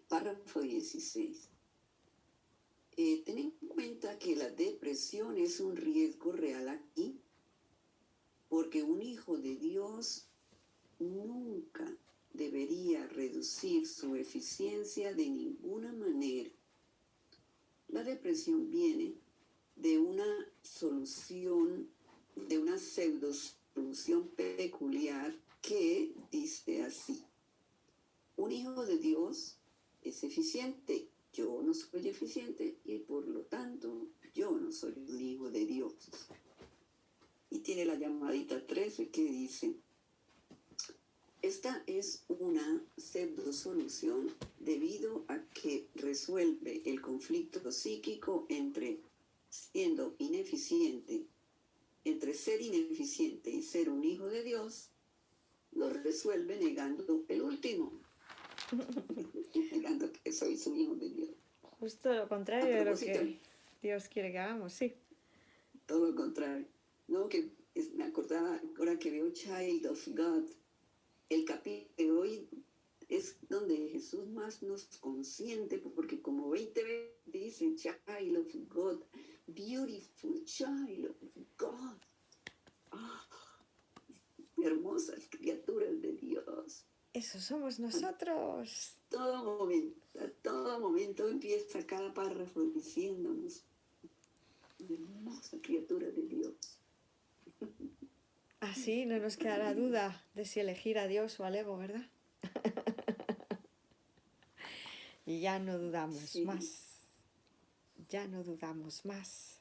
Párrafo 16. Ten en cuenta que la depresión es un riesgo real aquí, porque un hijo de Dios nunca debería reducir su eficiencia de ninguna manera. La depresión viene de una solución, de una pseudo-solución peculiar que dice así: un hijo de Dios es eficiente, yo no soy eficiente y por lo tanto yo no soy un hijo de Dios. Y tiene la llamadita 13 que dice: esta es una pseudo-solución debido a que resuelve el conflicto psíquico entre siendo ineficiente, entre ser ineficiente y ser un hijo de Dios, lo resuelve negando el último. Negando que soy un hijo de Dios. Justo lo contrario de lo que Dios quiere que hagamos, sí. Todo lo contrario. No, me acordaba ahora que veo Child of God. El capítulo de hoy es donde Jesús más nos consiente, porque como 20 veces dice Child of God, beautiful Child of God. Hermosas criaturas de Dios. Eso somos nosotros. A todo momento empieza cada párrafo diciéndonos: hermosa criatura de Dios. Así no nos quedará duda de si elegir a Dios o al ego, ¿verdad? Y ya no dudamos más. Ya no dudamos más.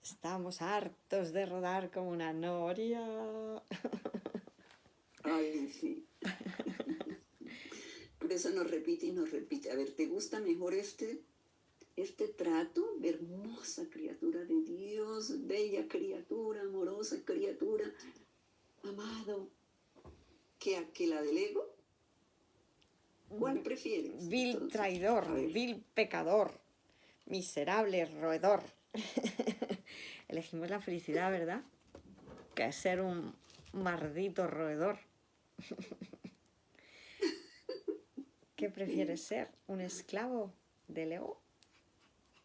Estamos hartos de rodar como una noria. Ay, sí. Por eso nos repite y nos repite. A ver, ¿te gusta mejor este trato? Hermosa criatura de Dios, bella criatura, amorosa criatura, amado, que la del ego. ¿Cuál prefieres? Vil entonces? traidor, vil pecador, miserable roedor. Elegimos la felicidad, ¿verdad? Que es ser un maldito roedor. ¿Qué prefieres ser? ¿Un esclavo del ego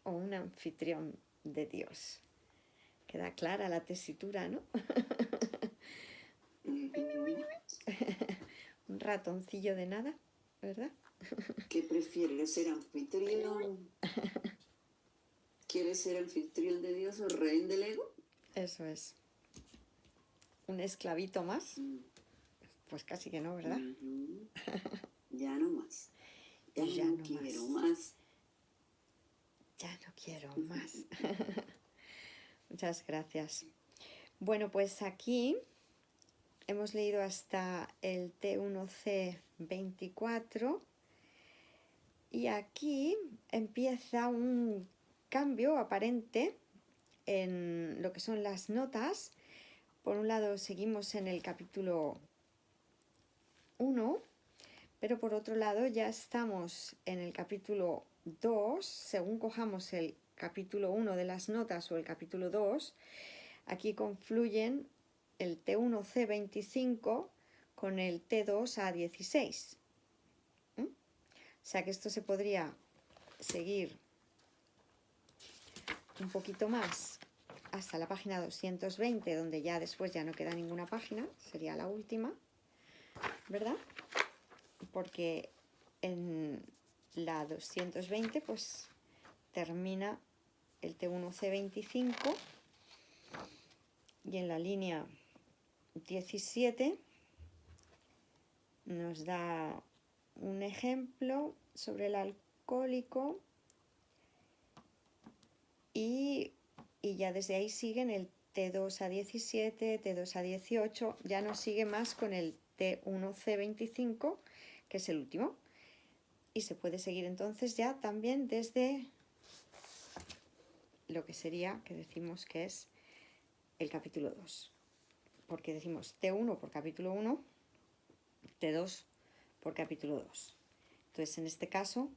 o un anfitrión de Dios? Queda clara la tesitura, ¿no? Ujú. Un ratoncillo de nada, ¿verdad? ¿Qué prefieres, ser anfitrión? ¿Quieres ser anfitrión de Dios o rehén del ego? Eso es. Un esclavito más, Mm, pues casi que no, ¿verdad? ujú. Ya no más. Ya Ya no no quiero más. más. Ya no quiero más. Muchas gracias. Bueno, pues aquí hemos leído hasta el T1C24 y aquí empieza un cambio aparente en lo que son las notas. Por un lado seguimos en el capítulo 1, pero por otro lado ya estamos en el capítulo 2, según cojamos el capítulo 1 de las notas o el capítulo 2, aquí confluyen el T1C25 con el T2A16. O sea que esto se podría seguir un poquito más hasta la página 220, donde ya después ya no queda ninguna página, sería la última, ¿verdad? Porque en la 220 pues termina el T1C25 y en la línea 17 nos da un ejemplo sobre el alcohólico y ya desde ahí siguen el T2A17, T2A18, ya no sigue más con el T1C25, que es el último. Y se puede seguir entonces ya también desde lo que sería, que decimos que es el capítulo 2. Porque decimos T1 por capítulo 1, T2 por capítulo 2. Entonces, en este caso,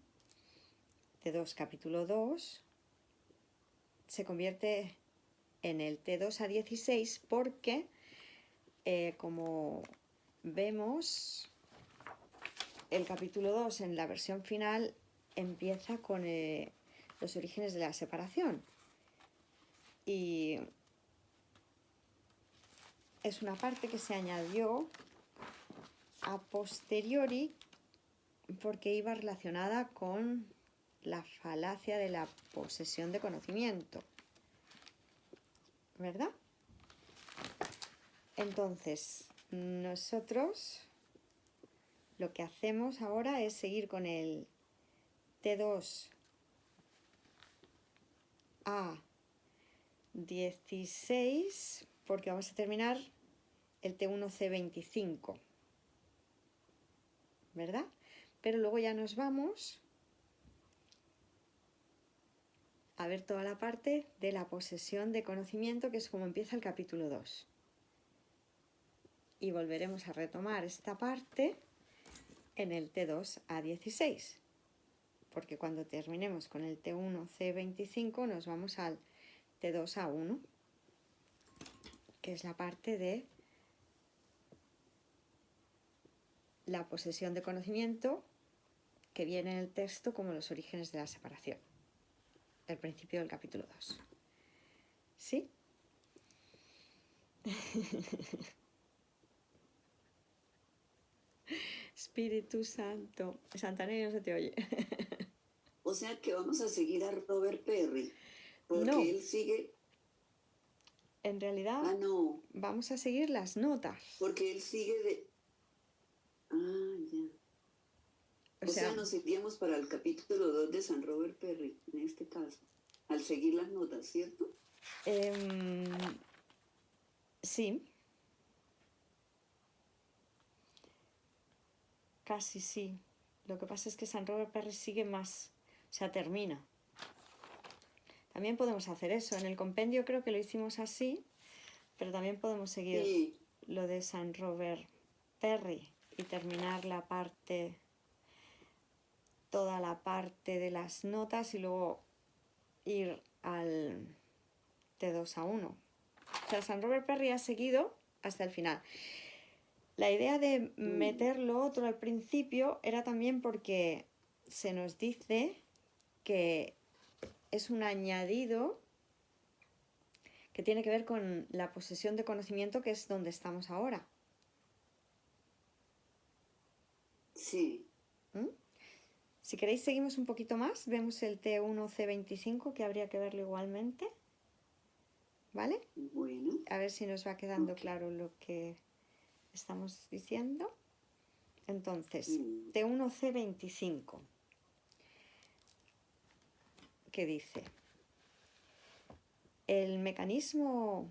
T2 capítulo 2 se convierte en el T2A16 porque, como vemos, el capítulo 2 en la versión final empieza con los orígenes de la separación. Y es una parte que se añadió a posteriori porque iba relacionada con la falacia de la posesión de conocimiento, ¿verdad? Entonces, nosotros lo que hacemos ahora es seguir con el T2A16 porque vamos a terminar el T1C25, ¿verdad? Pero luego ya nos vamos a ver toda la parte de la posesión de conocimiento, que es como empieza el capítulo 2. Y volveremos a retomar esta parte en el T2A16, porque cuando terminemos con el T1C25 nos vamos al T2A1, que es la parte de la posesión de conocimiento que viene en el texto como los orígenes de la separación, el principio del capítulo 2. ¿Sí? Espíritu Santo. Santanelli no se te oye. O sea que vamos a seguir a Robert Perry, porque No, él sigue... en realidad Ah, no, vamos a seguir las notas. porque él sigue de... Ah, ya. O O sea, sea, nos iríamos para el capítulo 2 de San Robert Perry, en este caso, al seguir las notas, ¿cierto? Sí, casi sí. Lo que pasa es que San Robert Perry sigue más, o sea, termina. También podemos hacer eso. En el compendio creo que lo hicimos así, pero también podemos seguir Sí, lo de San Robert Perry y terminar la parte, toda la parte de las notas y luego ir al T2A1. O sea, San Robert Perry ha seguido hasta el final. La idea de meter lo otro al principio era también porque se nos dice que es un añadido que tiene que ver con la posesión de conocimiento, que es donde estamos ahora. Sí. ¿Mm? Si queréis seguimos un poquito más, vemos el T1C25, que habría que verlo igualmente, ¿vale? Bueno. A ver si nos va quedando Ok. claro lo que estamos diciendo. Entonces, Mm. T1C25, que dice: el mecanismo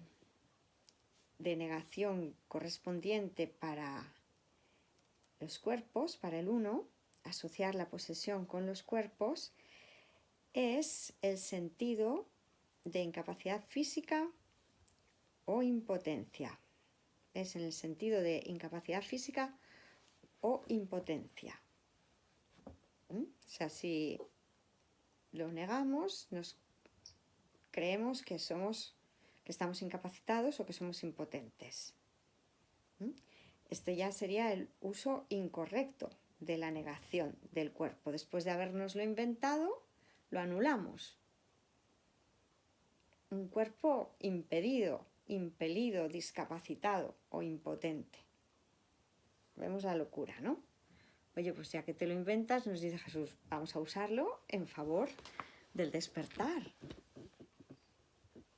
de negación correspondiente para los cuerpos, para el 1, asociar la posesión con los cuerpos, es el sentido de incapacidad física o impotencia. Es en el sentido de incapacidad física o impotencia. O sea, si lo negamos, nos creemos que estamos incapacitados o que somos impotentes. Este ya sería el uso incorrecto de la negación del cuerpo. Después de habernoslo inventado, lo anulamos. Un cuerpo impedido, impelido, discapacitado o impotente. Vemos la locura, ¿no? Oye, pues ya que te lo inventas, nos dice Jesús, vamos a usarlo en favor del despertar.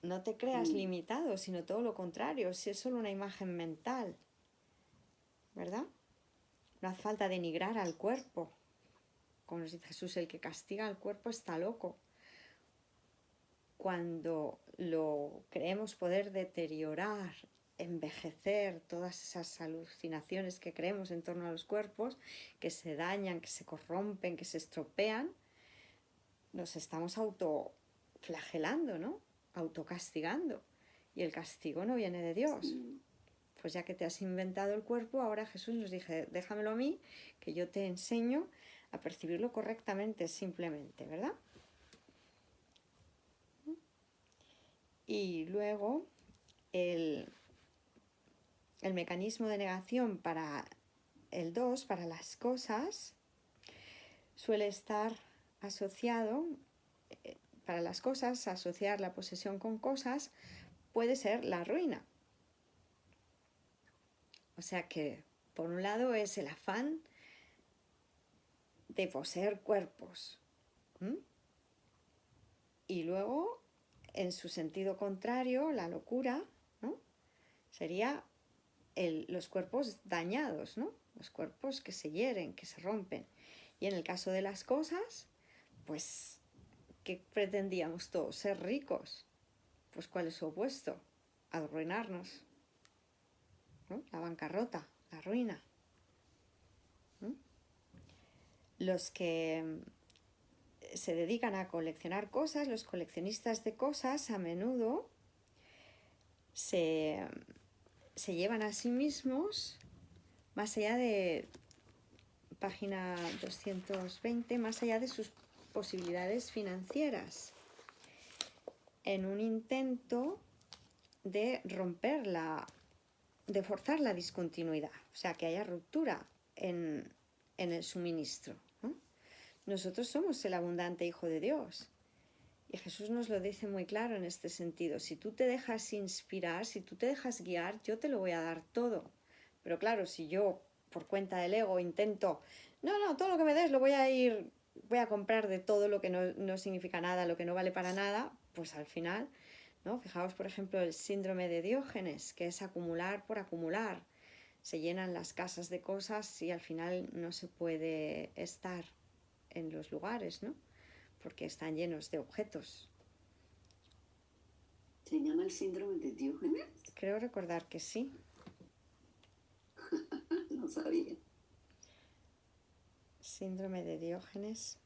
No te creas limitado, sino todo lo contrario, si es solo una imagen mental, ¿verdad? No hace falta denigrar al cuerpo. Como nos dice Jesús, el que castiga al cuerpo está loco. Cuando lo creemos poder deteriorar, envejecer, todas esas alucinaciones que creemos en torno a los cuerpos, que se dañan, que se corrompen, que se estropean, nos estamos autoflagelando, ¿no? Autocastigando. Y el castigo no viene de Dios. Sí. Pues ya que te has inventado el cuerpo, ahora Jesús nos dice, déjamelo a mí, que yo te enseño a percibirlo correctamente, simplemente, ¿verdad? Y luego el mecanismo de negación para el 2, para las cosas, suele estar asociado, para las cosas, asociar la posesión con cosas puede ser la ruina. O sea que, por un lado, es el afán de poseer cuerpos. Y luego, en su sentido contrario, la locura, ¿no? Sería los cuerpos dañados, ¿no? Los cuerpos que se hieren, que se rompen. Y en el caso de las cosas, pues, ¿qué pretendíamos todos? Ser ricos. Pues, ¿cuál es su opuesto? Arruinarnos, ¿no? La bancarrota, la ruina. Los que se dedican a coleccionar cosas, los coleccionistas de cosas, a menudo se llevan a sí mismos, más allá de página 220, más allá de sus posibilidades financieras, en un intento de de forzar la discontinuidad, o sea, que haya ruptura en el suministro, ¿no? Nosotros somos el abundante Hijo de Dios. Y Jesús nos lo dice muy claro en este sentido. Si tú te dejas inspirar, si tú te dejas guiar, yo te lo voy a dar todo. Pero claro, si yo, por cuenta del ego, intento, no, todo lo que me des lo voy a comprar de todo lo que no significa nada, lo que no vale para nada, pues al final, ¿no? Fijaos, por ejemplo, el síndrome de Diógenes, que es acumular por acumular. Se llenan las casas de cosas y al final no se puede estar en los lugares, ¿no? Porque están llenos de objetos. ¿Se llama el síndrome de Diógenes? Creo recordar que sí. No sabía. Síndrome de Diógenes.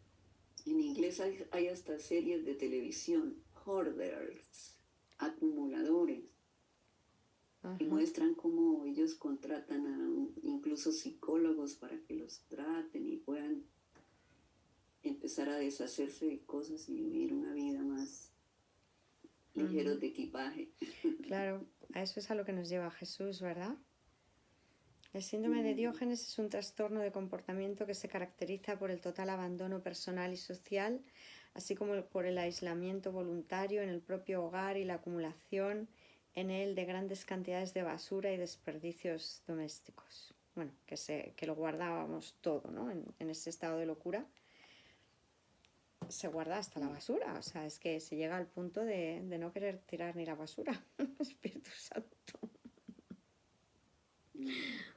En inglés hay hasta series de televisión, hoarders, acumuladores, que muestran cómo ellos contratan a incluso psicólogos para que los traten y puedan empezar a deshacerse de cosas y vivir una vida más ligeros de equipaje. Claro, a eso es a lo que nos lleva Jesús, ¿verdad? El síndrome de Diógenes es un trastorno de comportamiento que se caracteriza por el total abandono personal y social, así como por el aislamiento voluntario en el propio hogar y la acumulación en él de grandes cantidades de basura y desperdicios domésticos. Bueno, que lo guardábamos todo, ¿no? En ese estado de locura se guarda hasta la basura. O sea, es que se llega al punto de no querer tirar ni la basura. Espíritu Santo.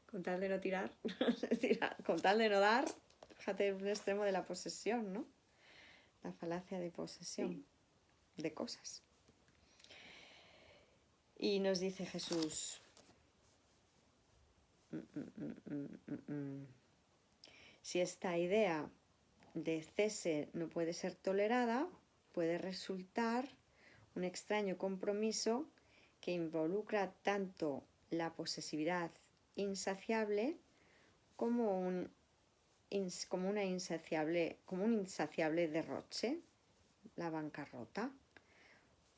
Con tal de no tirar, con tal de no dar, fíjate un extremo de la posesión, ¿no? La falacia de posesión de cosas. Y nos dice Jesús, si esta idea de cese no puede ser tolerada, puede resultar un extraño compromiso que involucra tanto la posesividad insaciable como un insaciable derroche, la bancarrota,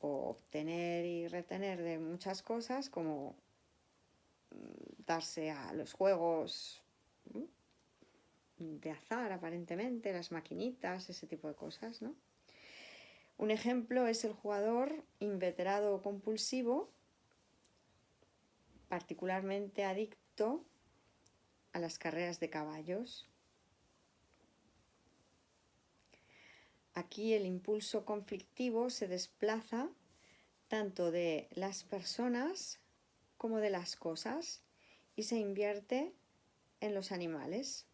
o obtener y retener de muchas cosas, como darse a los juegos de azar, aparentemente, las maquinitas, ese tipo de cosas, ¿no? Un ejemplo es el jugador inveterado o compulsivo, particularmente adicto a las carreras de caballos. Aquí el impulso conflictivo se desplaza tanto de las personas como de las cosas y se invierte en los animales.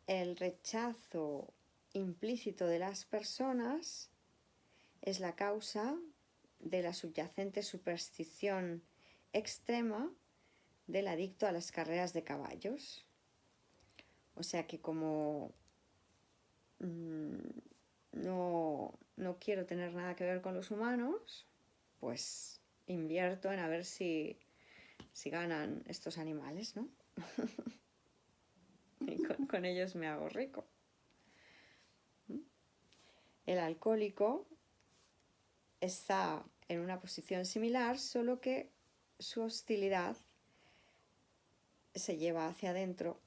El rechazo implícito de las personas es la causa de la subyacente superstición extrema del adicto a las carreras de caballos. O sea que como no quiero tener nada que ver con los humanos, pues invierto en a ver si ganan estos animales, ¿no? Y con ellos me hago rico. El alcohólico está en una posición similar, solo que su hostilidad se lleva hacia adentro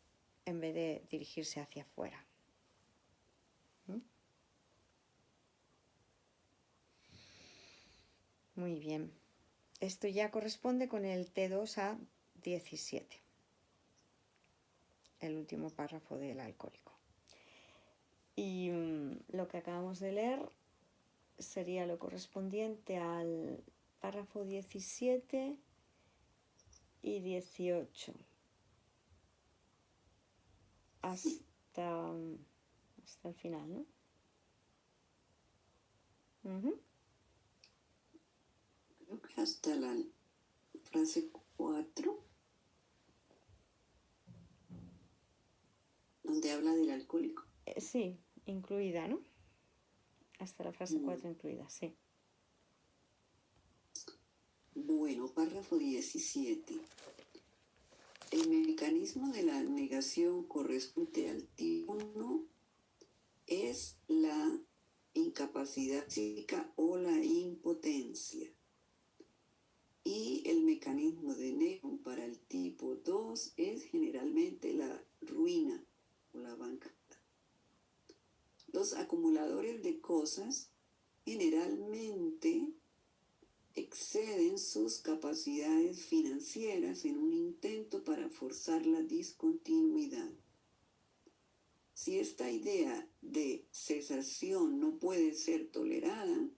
en vez de dirigirse hacia afuera. Muy bien. Esto ya corresponde con el T2 a 17, el último párrafo del alcohólico. Y lo que acabamos de leer sería lo correspondiente al párrafo 17 y 18. Hasta el final, ¿no? Creo que hasta la frase 4, donde habla del alcohólico. Sí, incluida, ¿no? Hasta la frase 4 incluida, sí. Bueno, párrafo 17. El mecanismo de la negación corresponde al tipo 1 es la incapacidad psíquica o la impotencia. Y el mecanismo de negación para el tipo 2 es generalmente la ruina o la bancarrota. Los acumuladores de cosas generalmente exceden sus capacidades financieras en un intento para forzar la discontinuidad. Si esta idea de cesación no puede ser tolerada,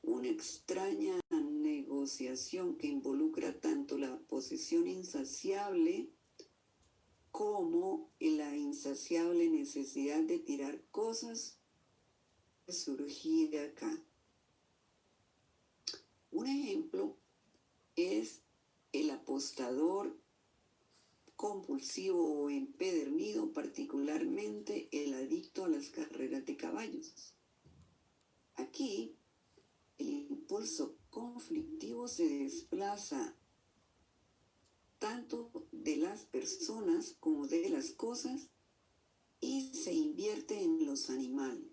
una extraña negociación que involucra tanto la posesión insaciable como la insaciable necesidad de tirar cosas puede surgir de acá. Un ejemplo es el apostador compulsivo o empedernido, particularmente el adicto a las carreras de caballos. Aquí, el impulso conflictivo se desplaza tanto de las personas como de las cosas y se invierte en los animales.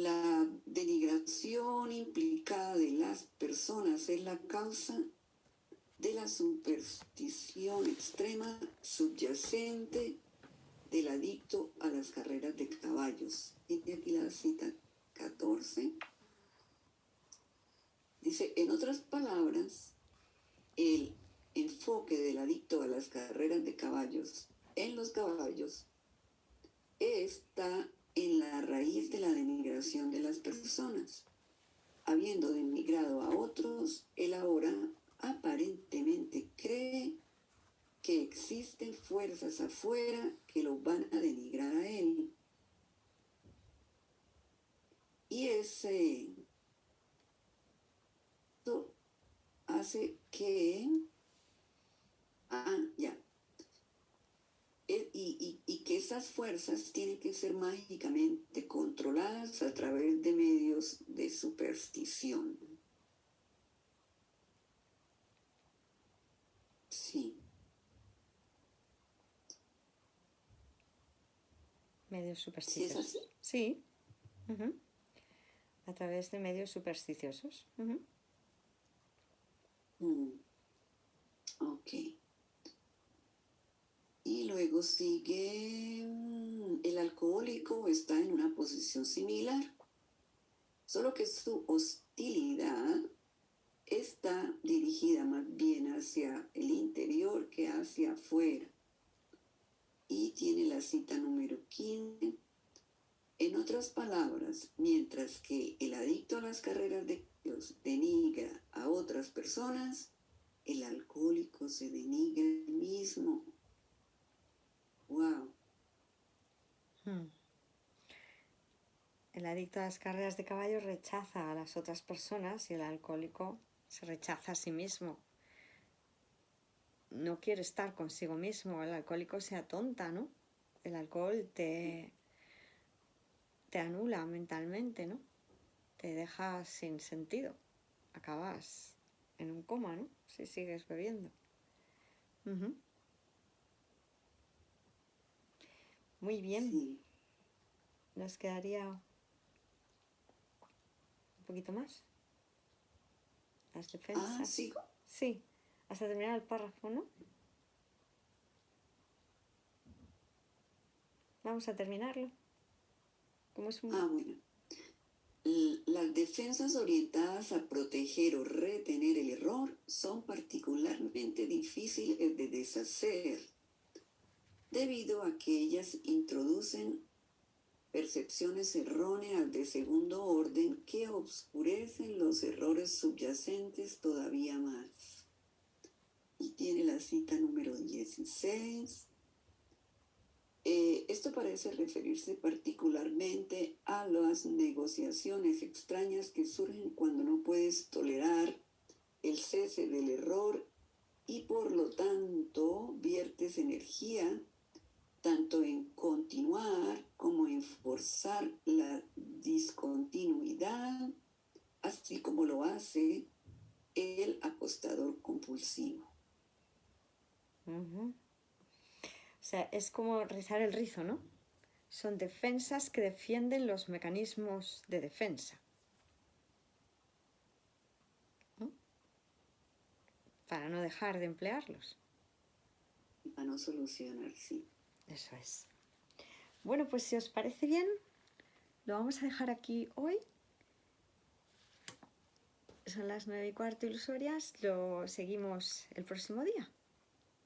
la denigración implicada de las personas es la causa de la superstición extrema subyacente del adicto a las carreras de caballos. Y aquí la cita 14. Dice, en otras palabras, el enfoque del adicto a las carreras de caballos en los caballos está en la raíz de la denigración de las personas. Habiendo denigrado a otros, él ahora aparentemente cree que existen fuerzas afuera que lo van a denigrar a él. Y esto hace que... Y que esas fuerzas tienen que ser mágicamente controladas a través de medios de superstición. Sí. Medios supersticiosos. ¿Sí es así? Sí. A través de medios supersticiosos. Ok. Y luego sigue, el alcohólico está en una posición similar, solo que su hostilidad está dirigida más bien hacia el interior que hacia afuera. Y tiene la cita número 15. En otras palabras, mientras que el adicto a las carreras de Dios denigra a otras personas, el alcohólico se denigra a él mismo. ¡Wow! El adicto a las carreras de caballos rechaza a las otras personas y el alcohólico se rechaza a sí mismo. No quiere estar consigo mismo. El alcohólico se atonta, ¿no? El alcohol te anula mentalmente, ¿no? Te deja sin sentido. Acabas en un coma, ¿no? Si sigues bebiendo. Muy bien. Sí. Nos quedaría un poquito más. Las defensas. ¿Sigo? Sí, hasta terminar el párrafo, ¿no? Vamos a terminarlo. Como es un... Bueno. Las defensas orientadas a proteger o retener el error son particularmente difíciles de deshacer, debido a que ellas introducen percepciones erróneas de segundo orden que obscurecen los errores subyacentes todavía más. Y tiene la cita número 16. Esto parece referirse particularmente a las negociaciones extrañas que surgen cuando no puedes tolerar el cese del error y por lo tanto viertes energía tanto en continuar como en forzar la discontinuidad, así como lo hace el apostador compulsivo. O sea, es como rizar el rizo, ¿no? Son defensas que defienden los mecanismos de defensa, ¿no? Para no dejar de emplearlos. Para no solucionar, sí. Eso es. Bueno, pues si os parece bien, lo vamos a dejar aquí hoy. Son las 9:15 ilusorias, lo seguimos el próximo día.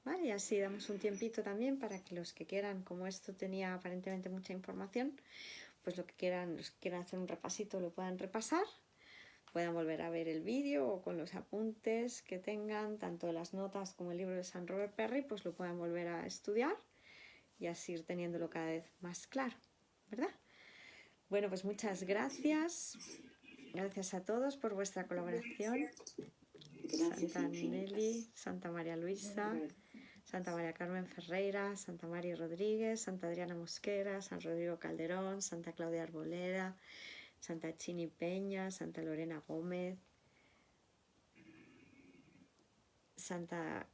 ¿Vale? Y así damos un tiempito también para que los que quieran, como esto tenía aparentemente mucha información, pues los que quieran hacer un repasito lo puedan repasar, puedan volver a ver el vídeo o con los apuntes que tengan, tanto las notas como el libro de San Robert Perry, pues lo puedan volver a estudiar y así ir teniéndolo cada vez más claro, ¿verdad? Bueno, pues muchas gracias. Gracias a todos por vuestra colaboración. Gracias, Santa Nelly, Santa María Luisa, Santa María Carmen Ferreira, Santa María Rodríguez, Santa Adriana Mosquera, San Rodrigo Calderón, Santa Claudia Arboleda, Santa Chini Peña, Santa Lorena Gómez, Santa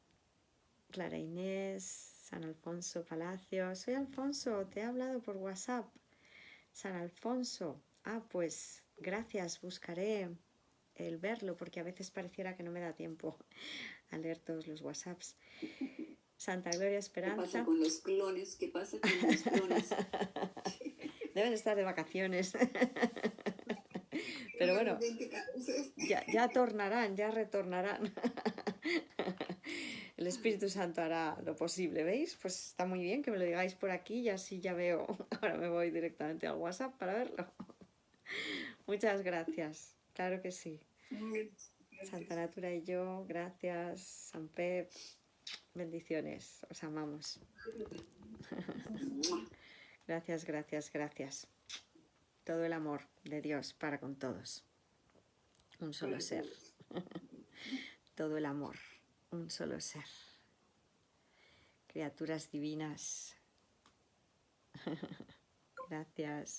Clara Inés, San Alfonso Palacio. Soy Alfonso, te he hablado por WhatsApp. San Alfonso, Ah, pues gracias, buscaré el verlo porque a veces pareciera que no me da tiempo a leer todos los WhatsApps. Santa Gloria ¿Qué pasa Esperanza. con los clones? ¿Qué pasa con los clones? Deben estar de vacaciones. Pero bueno, Probablemente cauces. ya tornarán, ya retornarán. El Espíritu Santo hará lo posible, ¿veis? Pues está muy bien que me lo digáis por aquí y así ya veo. Ahora me voy directamente al WhatsApp para verlo. Muchas gracias, claro que sí. Santa Natura y yo, gracias. San Pep, bendiciones, os amamos. Gracias, gracias, gracias. Todo el amor de Dios para con todos. Un solo ser. Todo el amor, un solo ser. Criaturas divinas. Gracias.